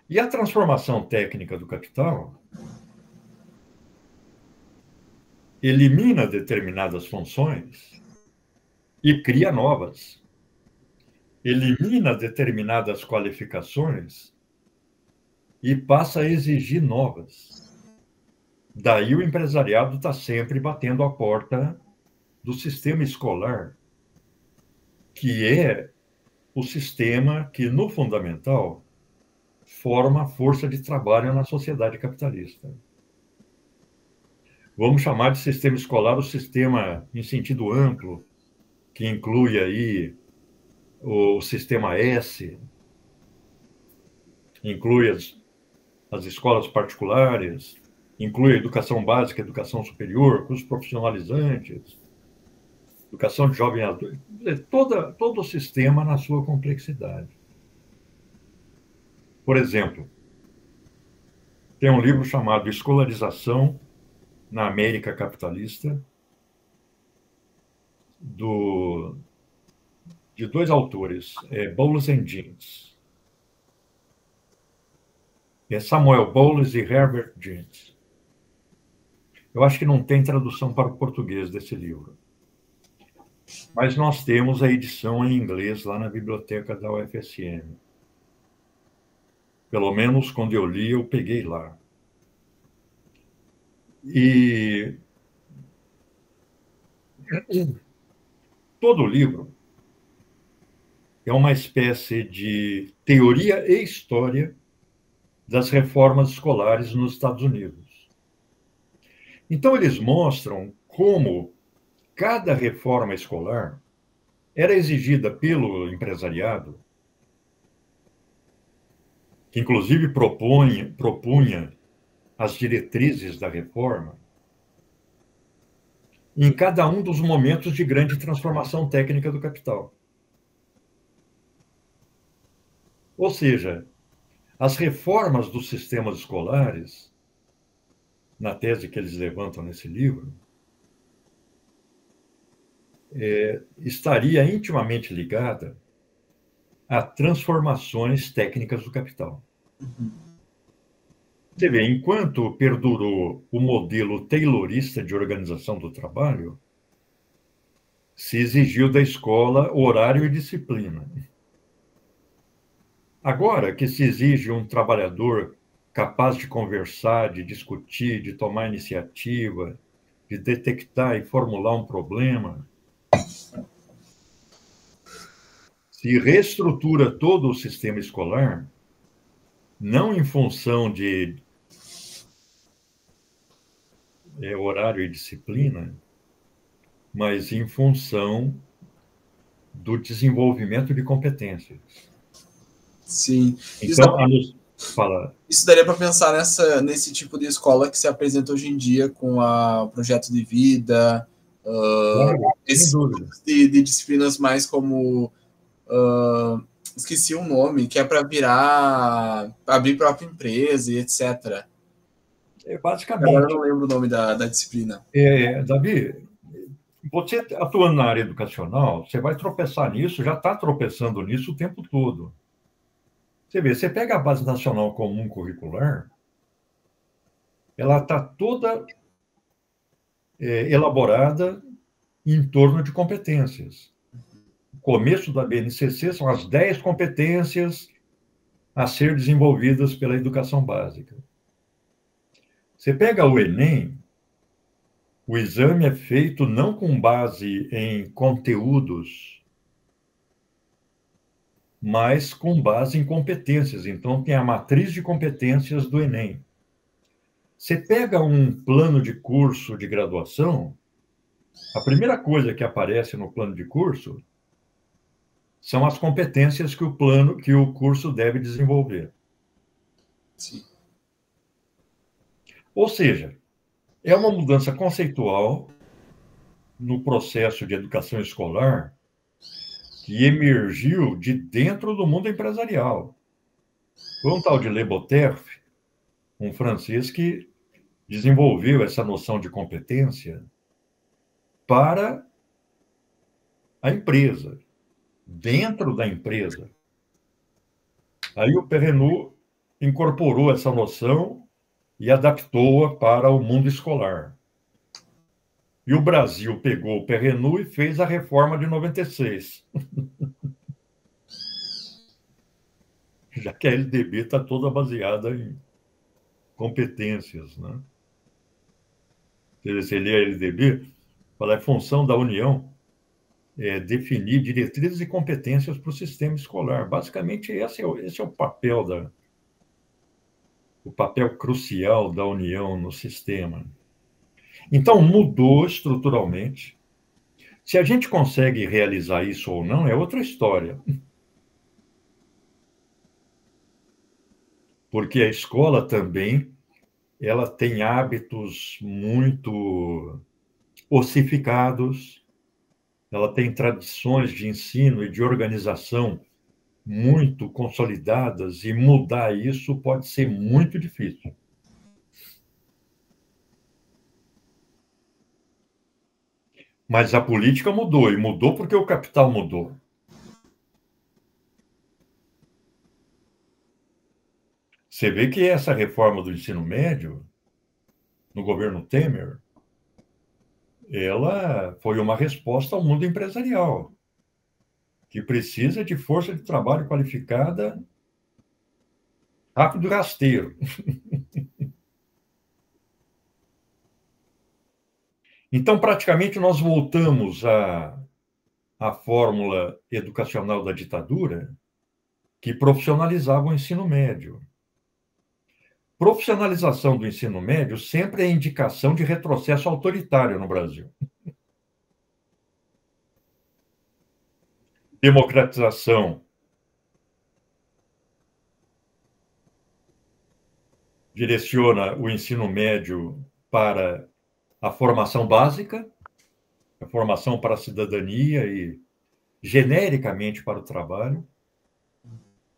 E a transformação técnica do capital elimina determinadas funções e cria novas. Elimina determinadas qualificações e passa a exigir novas. Daí o empresariado está sempre batendo a porta do sistema escolar, que é o sistema que, no fundamental, forma a força de trabalho na sociedade capitalista. Vamos chamar de sistema escolar o sistema em sentido amplo, que inclui aí o sistema S, inclui as escolas particulares, inclui a educação básica, a educação superior, cursos profissionalizantes, educação de jovem adulto, todo o sistema na sua complexidade. Por exemplo, tem um livro chamado Escolarização na América Capitalista, de dois autores, Bowles and Jeans. Samuel Bowles e Herbert Jeans. Eu acho que não tem tradução para o português desse livro. Mas nós temos a edição em inglês lá na biblioteca da UFSM. Pelo menos quando eu li, eu peguei lá. E todo o livro é uma espécie de teoria e história das reformas escolares nos Estados Unidos. Então, eles mostram como cada reforma escolar era exigida pelo empresariado, que inclusive propunha as diretrizes da reforma, em cada um dos momentos de grande transformação técnica do capital. Ou seja, as reformas dos sistemas escolares, na tese que eles levantam nesse livro, estaria intimamente ligada a transformações técnicas do capital. Você vê, enquanto perdurou o modelo taylorista de organização do trabalho, se exigiu da escola horário e disciplina. Agora que se exige um trabalhador capaz de conversar, de discutir, de tomar iniciativa, de detectar e formular um problema, se reestrutura todo o sistema escolar, não em função de horário e disciplina, mas em função do desenvolvimento de competências. Sim. Então, fala. Isso daria para pensar nesse tipo de escola que se apresenta hoje em dia com o projeto de vida, Claro, de disciplinas mais como esqueci o nome, que é para abrir própria empresa e etc. Basicamente. Agora eu não lembro o nome da disciplina. Davi, você atuando na área educacional, você vai tropeçar nisso, já está tropeçando nisso o tempo todo. Você vê, você pega a Base Nacional Comum Curricular, ela está toda elaborada em torno de competências. O começo da BNCC são as 10 competências a ser desenvolvidas pela educação básica. Você pega o Enem, o exame é feito não com base em conteúdos, mas com base em competências. Então, tem a matriz de competências do Enem. Você pega um plano de curso de graduação, a primeira coisa que aparece no plano de curso são as competências que o curso deve desenvolver. Sim. Ou seja, é uma mudança conceitual no processo de educação escolar que emergiu de dentro do mundo empresarial. Foi um tal de Le Boterf, um francês que desenvolveu essa noção de competência para a empresa, dentro da empresa. Aí o Perrenot incorporou essa noção e adaptou-a para o mundo escolar. E o Brasil pegou o Perrenu e fez a reforma de 96. Já que a LDB está toda baseada em competências, né? Você lê a LDB, fala, é função da União definir diretrizes e competências para o sistema escolar. Basicamente, esse é o papel o papel crucial da União no sistema. Então, mudou estruturalmente. Se a gente consegue realizar isso ou não, é outra história. Porque a escola também, ela tem hábitos muito ossificados, ela tem tradições de ensino e de organização muito consolidadas, e mudar isso pode ser muito difícil. Mas a política mudou, e mudou porque o capital mudou. Você vê que essa reforma do ensino médio, no governo Temer, ela foi uma resposta ao mundo empresarial, que precisa de força de trabalho qualificada, rápido e rasteiro. Então, praticamente, nós voltamos à fórmula educacional da ditadura, que profissionalizava o ensino médio. Profissionalização do ensino médio sempre é indicação de retrocesso autoritário no Brasil. Democratização direciona o ensino médio para a formação básica, a formação para a cidadania e genericamente para o trabalho.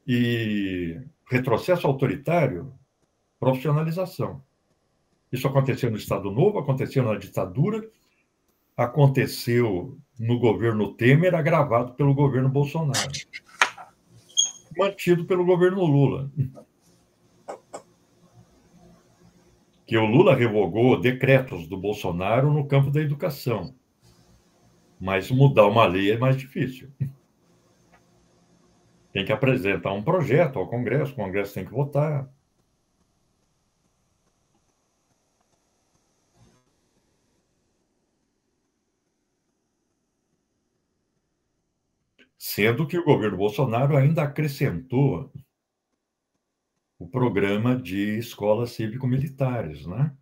E retrocesso autoritário, profissionalização. Isso aconteceu no Estado Novo, aconteceu na ditadura, aconteceu no governo Temer, agravado pelo governo Bolsonaro, mantido pelo governo Lula. Que o Lula revogou decretos do Bolsonaro no campo da educação. Mas mudar uma lei é mais difícil. Tem que apresentar um projeto ao Congresso, o Congresso tem que votar. Sendo que o governo Bolsonaro ainda acrescentou o programa de escolas cívico-militares, né?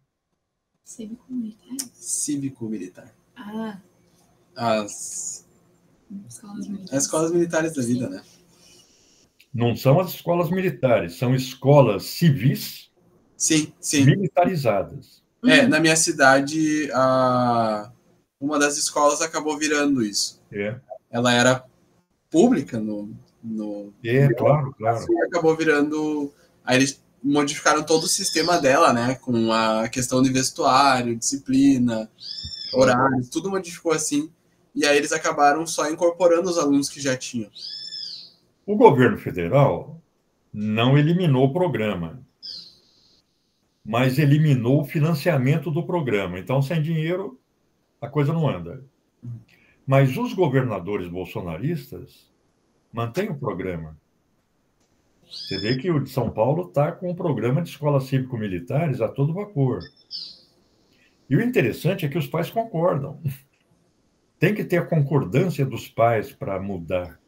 Cívico-militares? Cívico-militar. Ah. As Escolas militares. As escolas militares da vida, né? Não são as escolas militares, são escolas civis Sim, sim. militarizadas. Na minha cidade, uma das escolas acabou virando isso. Ela era pública claro. E acabou virando... Aí eles modificaram todo o sistema dela, né? Com a questão de vestuário, disciplina, horários, tudo modificou assim. E aí eles acabaram só incorporando os alunos que já tinham. O governo federal não eliminou o programa, mas eliminou o financiamento do programa. Então, sem dinheiro, a coisa não anda. Mas os governadores bolsonaristas mantêm o programa. Você vê que o de São Paulo está com um programa de escolas cívico-militares a todo vapor. E o interessante é que os pais concordam. Tem que ter a concordância dos pais para mudar.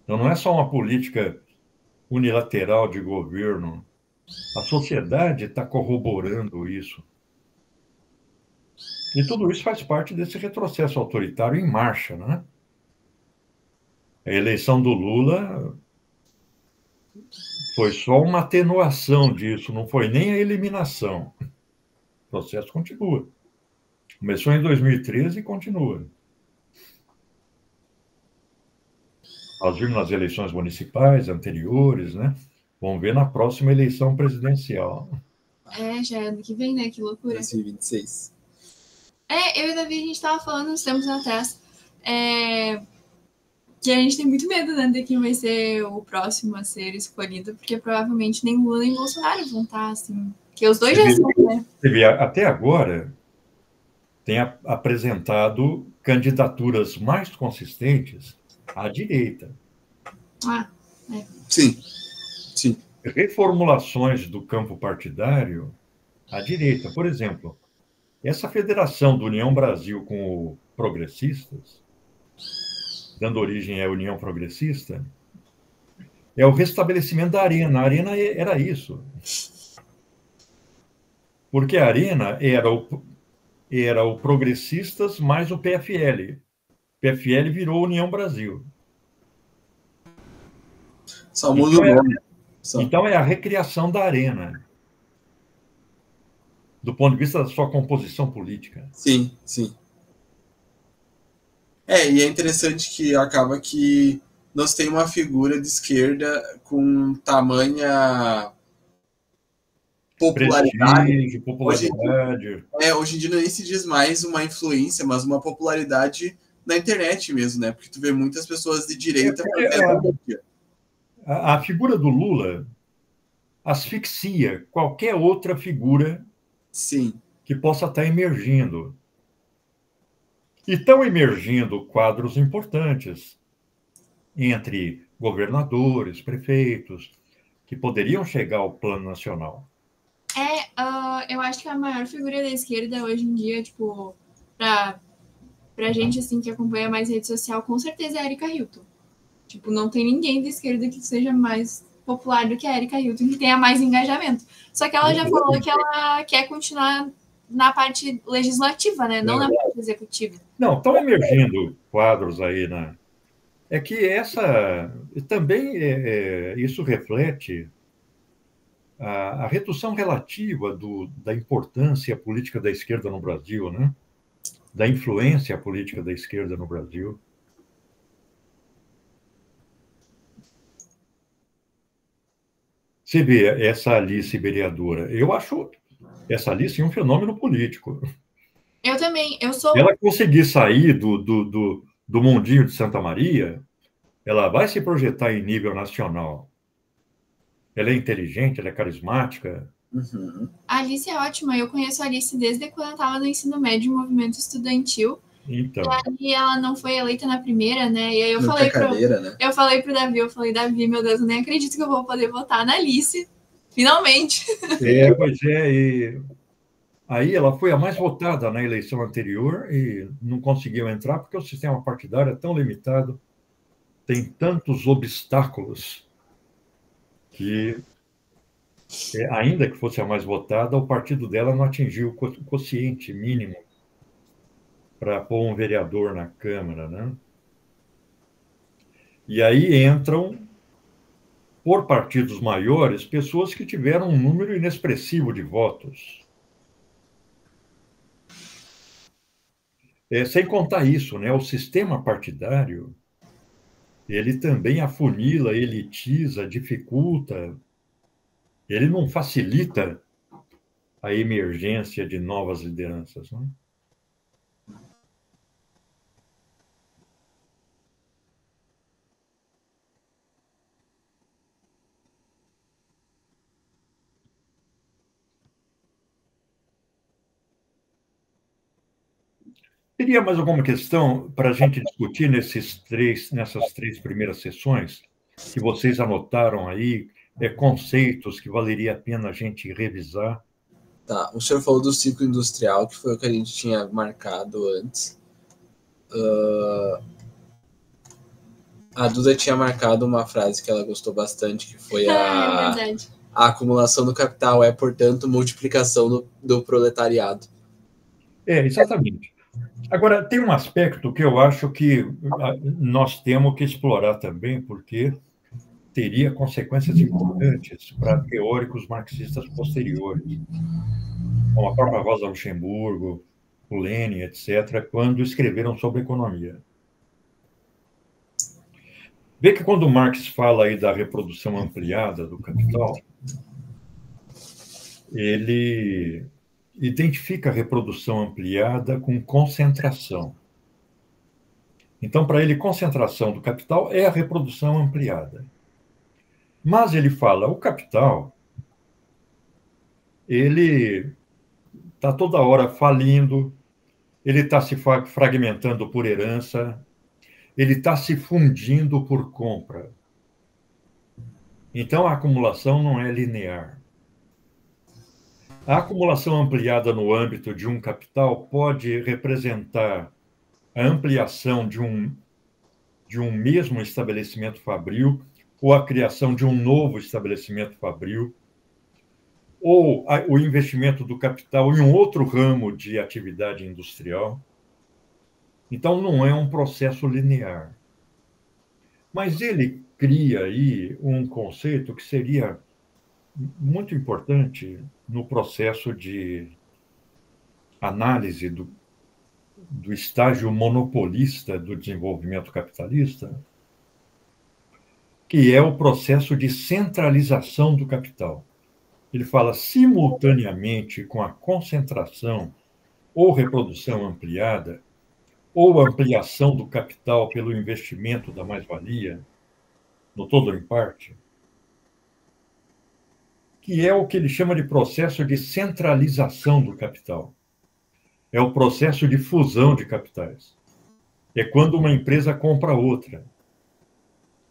Então, não é só uma política unilateral de governo. A sociedade está corroborando isso. E tudo isso faz parte desse retrocesso autoritário em marcha, né? A eleição do Lula foi só uma atenuação disso, não foi nem a eliminação. O processo continua. Começou em 2013 e continua. Nós vimos nas eleições municipais anteriores, né? Vamos ver na próxima eleição presidencial. Já é ano que vem, né? Que loucura. 2026. Eu e o Davi, a gente estava falando uns tempos atrás que a gente tem muito medo, né, de quem vai ser o próximo a ser escolhido, porque provavelmente nem Lula nem Bolsonaro vão estar, assim. Porque os dois já são, né? Até agora, tem apresentado candidaturas mais consistentes à direita. Sim, sim. Reformulações do campo partidário à direita. Por exemplo, essa federação do União Brasil com o Progressistas, dando origem à União Progressista, é o restabelecimento da Arena. A Arena era isso. Porque a Arena era o Progressistas mais o PFL. O PFL virou União Brasil. Só muda o nome. Então é a recriação da Arena, do ponto de vista da sua composição política. Sim, sim. E é interessante que acaba que nós temos uma figura de esquerda com tamanha popularidade. Prestígio, popularidade. Hoje em dia nem se diz mais uma influência, mas uma popularidade na internet mesmo, né? Porque tu vê muitas pessoas de direita a figura do Lula asfixia qualquer outra figura que possa estar emergindo. E estão emergindo quadros importantes entre governadores, prefeitos, que poderiam chegar ao plano nacional. Eu acho que a maior figura da esquerda hoje em dia, tipo, pra gente, assim, que acompanha mais rede social, com certeza é a Erika Hilton. Tipo, não tem ninguém da esquerda que seja mais popular do que a Erika Hilton, que tenha mais engajamento. Só que ela já falou que ela quer continuar na parte legislativa, né? Não na parte executiva. Não, estão emergindo quadros aí, né? É que também isso reflete a redução relativa da importância política da esquerda no Brasil, né? Da influência política da esquerda no Brasil. Você vê essa Alice vereadora. Eu acho essa Alice um fenômeno político. Eu também. Ela conseguir sair do mundinho de Santa Maria, ela vai se projetar em nível nacional. Ela é inteligente, ela é carismática. Uhum. A Alice é ótima. Eu conheço a Alice desde quando eu estava no ensino médio, movimento estudantil. Então. E aí ela não foi eleita na primeira, né? E aí eu falei pro Davi, Davi, meu Deus, eu nem acredito que eu vou poder votar na Alice. Finalmente. Pois é. E aí ela foi a mais votada na eleição anterior e não conseguiu entrar porque o sistema partidário é tão limitado, tem tantos obstáculos que, ainda que fosse a mais votada, o partido dela não atingiu o quociente mínimo para pôr um vereador na Câmara, né? E aí entram, por partidos maiores, pessoas que tiveram um número inexpressivo de votos. Sem contar isso, né? O sistema partidário, ele também afunila, elitiza, dificulta, ele não facilita a emergência de novas lideranças, né? Teria mais alguma questão para a gente discutir nessas três primeiras sessões, que vocês anotaram aí, conceitos que valeria a pena a gente revisar? Tá, o senhor falou do ciclo industrial, que foi o que a gente tinha marcado antes. A Duda tinha marcado uma frase que ela gostou bastante, que foi a acumulação do capital portanto, multiplicação do proletariado. Exatamente. Agora, tem um aspecto que eu acho que nós temos que explorar também, porque teria consequências importantes para teóricos marxistas posteriores, como a própria Rosa Luxemburgo, o Lenin, etc., quando escreveram sobre economia. Vê que quando Marx fala aí da reprodução ampliada do capital, ele identifica a reprodução ampliada com concentração. Então, para ele, concentração do capital é a reprodução ampliada. Mas ele fala, o capital, ele está toda hora falindo, ele está se fragmentando por herança, ele está se fundindo por compra. Então, a acumulação não é linear. A acumulação ampliada no âmbito de um capital pode representar a ampliação de um mesmo estabelecimento fabril ou a criação de um novo estabelecimento fabril, ou o investimento do capital em um outro ramo de atividade industrial. Então, não é um processo linear. Mas ele cria aí um conceito que seria muito importante no processo de análise do estágio monopolista do desenvolvimento capitalista, que é o processo de centralização do capital. Ele fala simultaneamente com a concentração ou reprodução ampliada, ou ampliação do capital pelo investimento da mais-valia, no todo ou em parte, que é o que ele chama de processo de centralização do capital. É o processo de fusão de capitais. É quando uma empresa compra outra,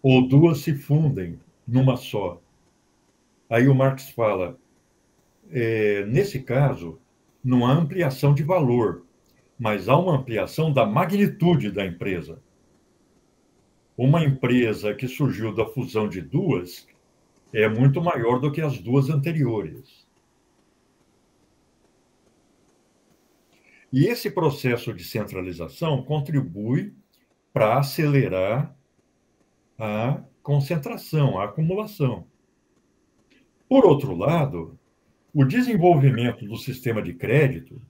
ou duas se fundem numa só. Aí o Marx fala, nesse caso, não há ampliação de valor, mas há uma ampliação da magnitude da empresa. Uma empresa que surgiu da fusão de duas é muito maior do que as duas anteriores. E esse processo de centralização contribui para acelerar a concentração, a acumulação. Por outro lado, o desenvolvimento do sistema de crédito,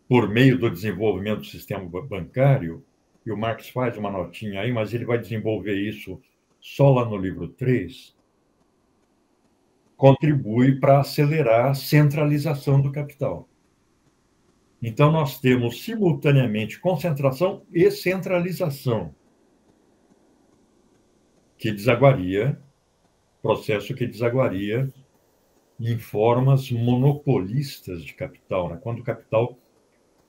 por meio do desenvolvimento do sistema bancário, e o Marx faz uma notinha aí, mas ele vai desenvolver isso só lá no livro 3, contribui para acelerar a centralização do capital. Então, nós temos simultaneamente concentração e centralização, que desaguaria, processo que desaguaria em formas monopolistas de capital, né? Quando o capital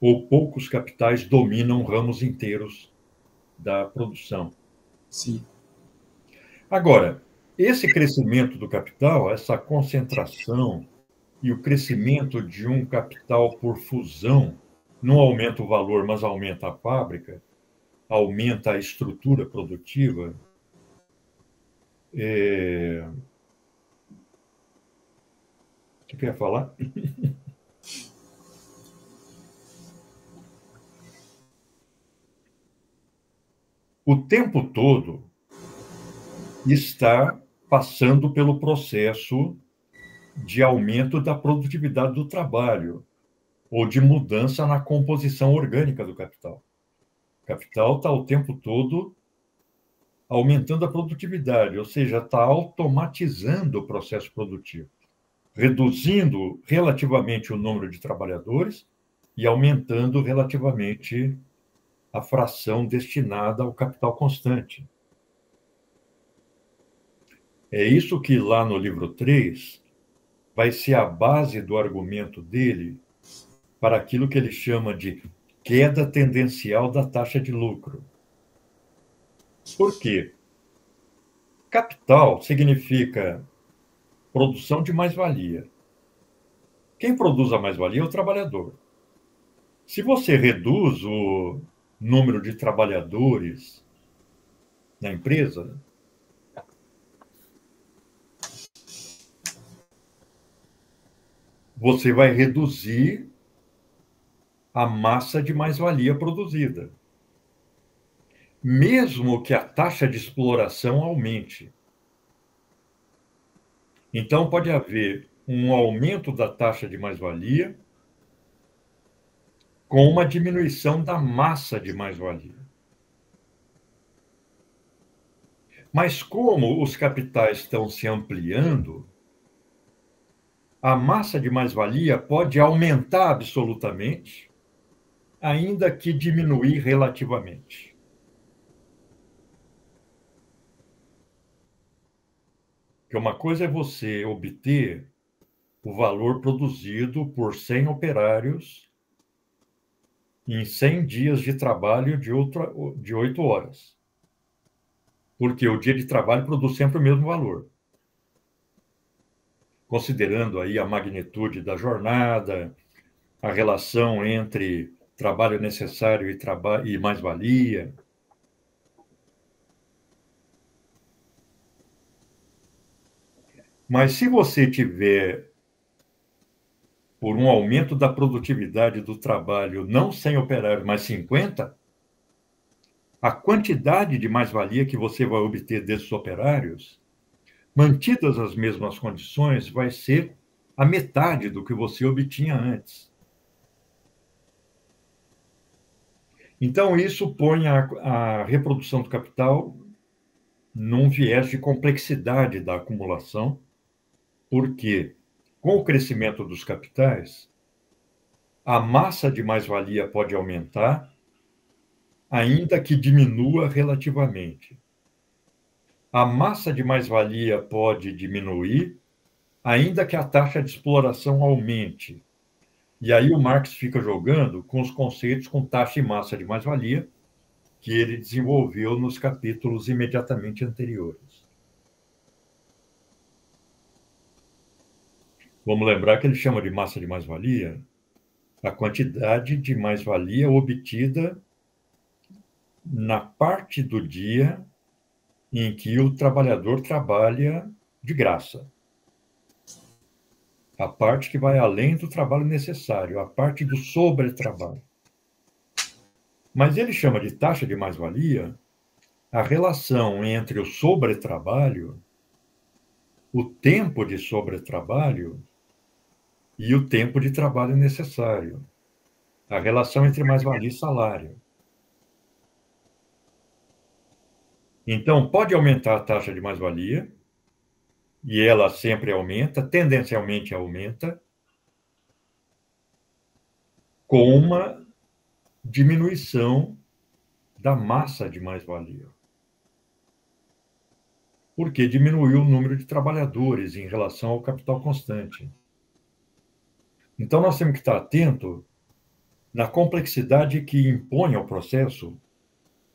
ou poucos capitais dominam ramos inteiros da produção. Sim. Agora, esse crescimento do capital, essa concentração e o crescimento de um capital por fusão, não aumenta o valor, mas aumenta a fábrica, aumenta a estrutura produtiva. O que eu ia falar? O tempo todo está passando pelo processo de aumento da produtividade do trabalho ou de mudança na composição orgânica do capital. O capital está o tempo todo aumentando a produtividade, ou seja, está automatizando o processo produtivo, reduzindo relativamente o número de trabalhadores e aumentando relativamente a fração destinada ao capital constante. É isso que lá no livro 3 vai ser a base do argumento dele para aquilo que ele chama de queda tendencial da taxa de lucro. Por quê? Capital significa produção de mais-valia. Quem produz a mais-valia é o trabalhador. Se você reduz o número de trabalhadores na empresa, você vai reduzir a massa de mais-valia produzida, mesmo que a taxa de exploração aumente. Então, pode haver um aumento da taxa de mais-valia com uma diminuição da massa de mais-valia. Mas como os capitais estão se ampliando, a massa de mais-valia pode aumentar absolutamente, ainda que diminuir relativamente. Porque uma coisa é você obter o valor produzido por 100 operários em 100 dias de trabalho de 8 horas. Porque o dia de trabalho produz sempre o mesmo valor. Considerando aí a magnitude da jornada, a relação entre trabalho necessário e mais-valia. Mas se você tiver, por um aumento da produtividade do trabalho, não 100 operários, mas 50, a quantidade de mais-valia que você vai obter desses operários, mantidas as mesmas condições, vai ser a metade do que você obtinha antes. Então, isso põe a reprodução do capital num viés de complexidade da acumulação, porque, com o crescimento dos capitais, a massa de mais-valia pode aumentar, ainda que diminua relativamente. A massa de mais-valia pode diminuir, ainda que a taxa de exploração aumente. E aí o Marx fica jogando com os conceitos com taxa e massa de mais-valia que ele desenvolveu nos capítulos imediatamente anteriores. Vamos lembrar que ele chama de massa de mais-valia a quantidade de mais-valia obtida na parte do dia em que o trabalhador trabalha de graça. A parte que vai além do trabalho necessário, a parte do sobretrabalho. Mas ele chama de taxa de mais-valia a relação entre o sobretrabalho, o tempo de sobretrabalho e o tempo de trabalho necessário. A relação entre mais-valia e salário. Então, pode aumentar a taxa de mais-valia, e ela sempre aumenta, tendencialmente aumenta, com uma diminuição da massa de mais-valia. Porque diminuiu o número de trabalhadores em relação ao capital constante. Então, nós temos que estar atento na complexidade que impõe ao processo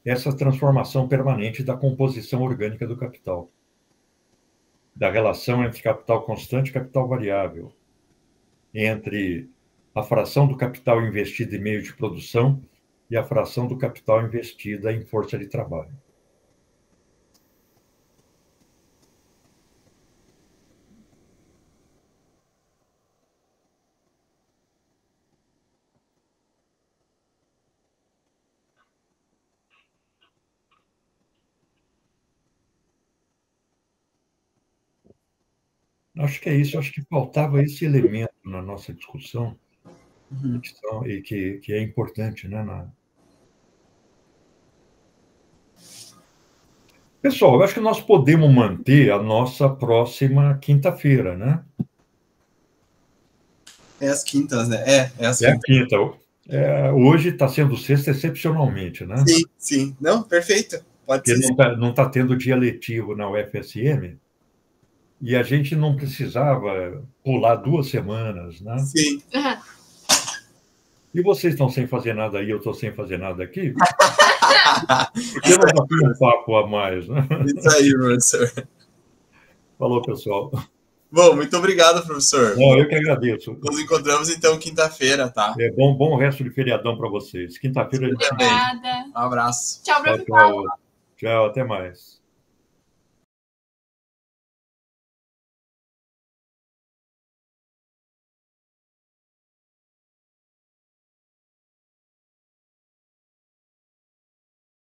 essa transformação permanente da composição orgânica do capital, da relação entre capital constante e capital variável, entre a fração do capital investido em meio de produção e a fração do capital investida em força de trabalho. Acho que é isso, acho que faltava esse elemento na nossa discussão, e que é importante, né? Pessoal, eu acho que nós podemos manter a nossa próxima quinta-feira, né? É as quintas, né? É as É a quintas. quinta. Hoje está sendo sexta excepcionalmente, né? Sim, sim. Não, perfeito. Pode Porque ser. não tá tendo dia letivo na UFSM, e a gente não precisava pular 2 semanas, né? Sim. E vocês estão sem fazer nada aí, eu estou sem fazer nada aqui? Porque não dá um papo a mais, né? Isso aí, professor. Falou, pessoal. Bom, muito obrigado, professor. Não, eu que agradeço. Nos encontramos, então, quinta-feira, tá? Bom resto de feriadão para vocês. Quinta-feira a gente se vê. Obrigada. Um abraço. Tchau, Tchau, professor. tchau. Tchau, até mais.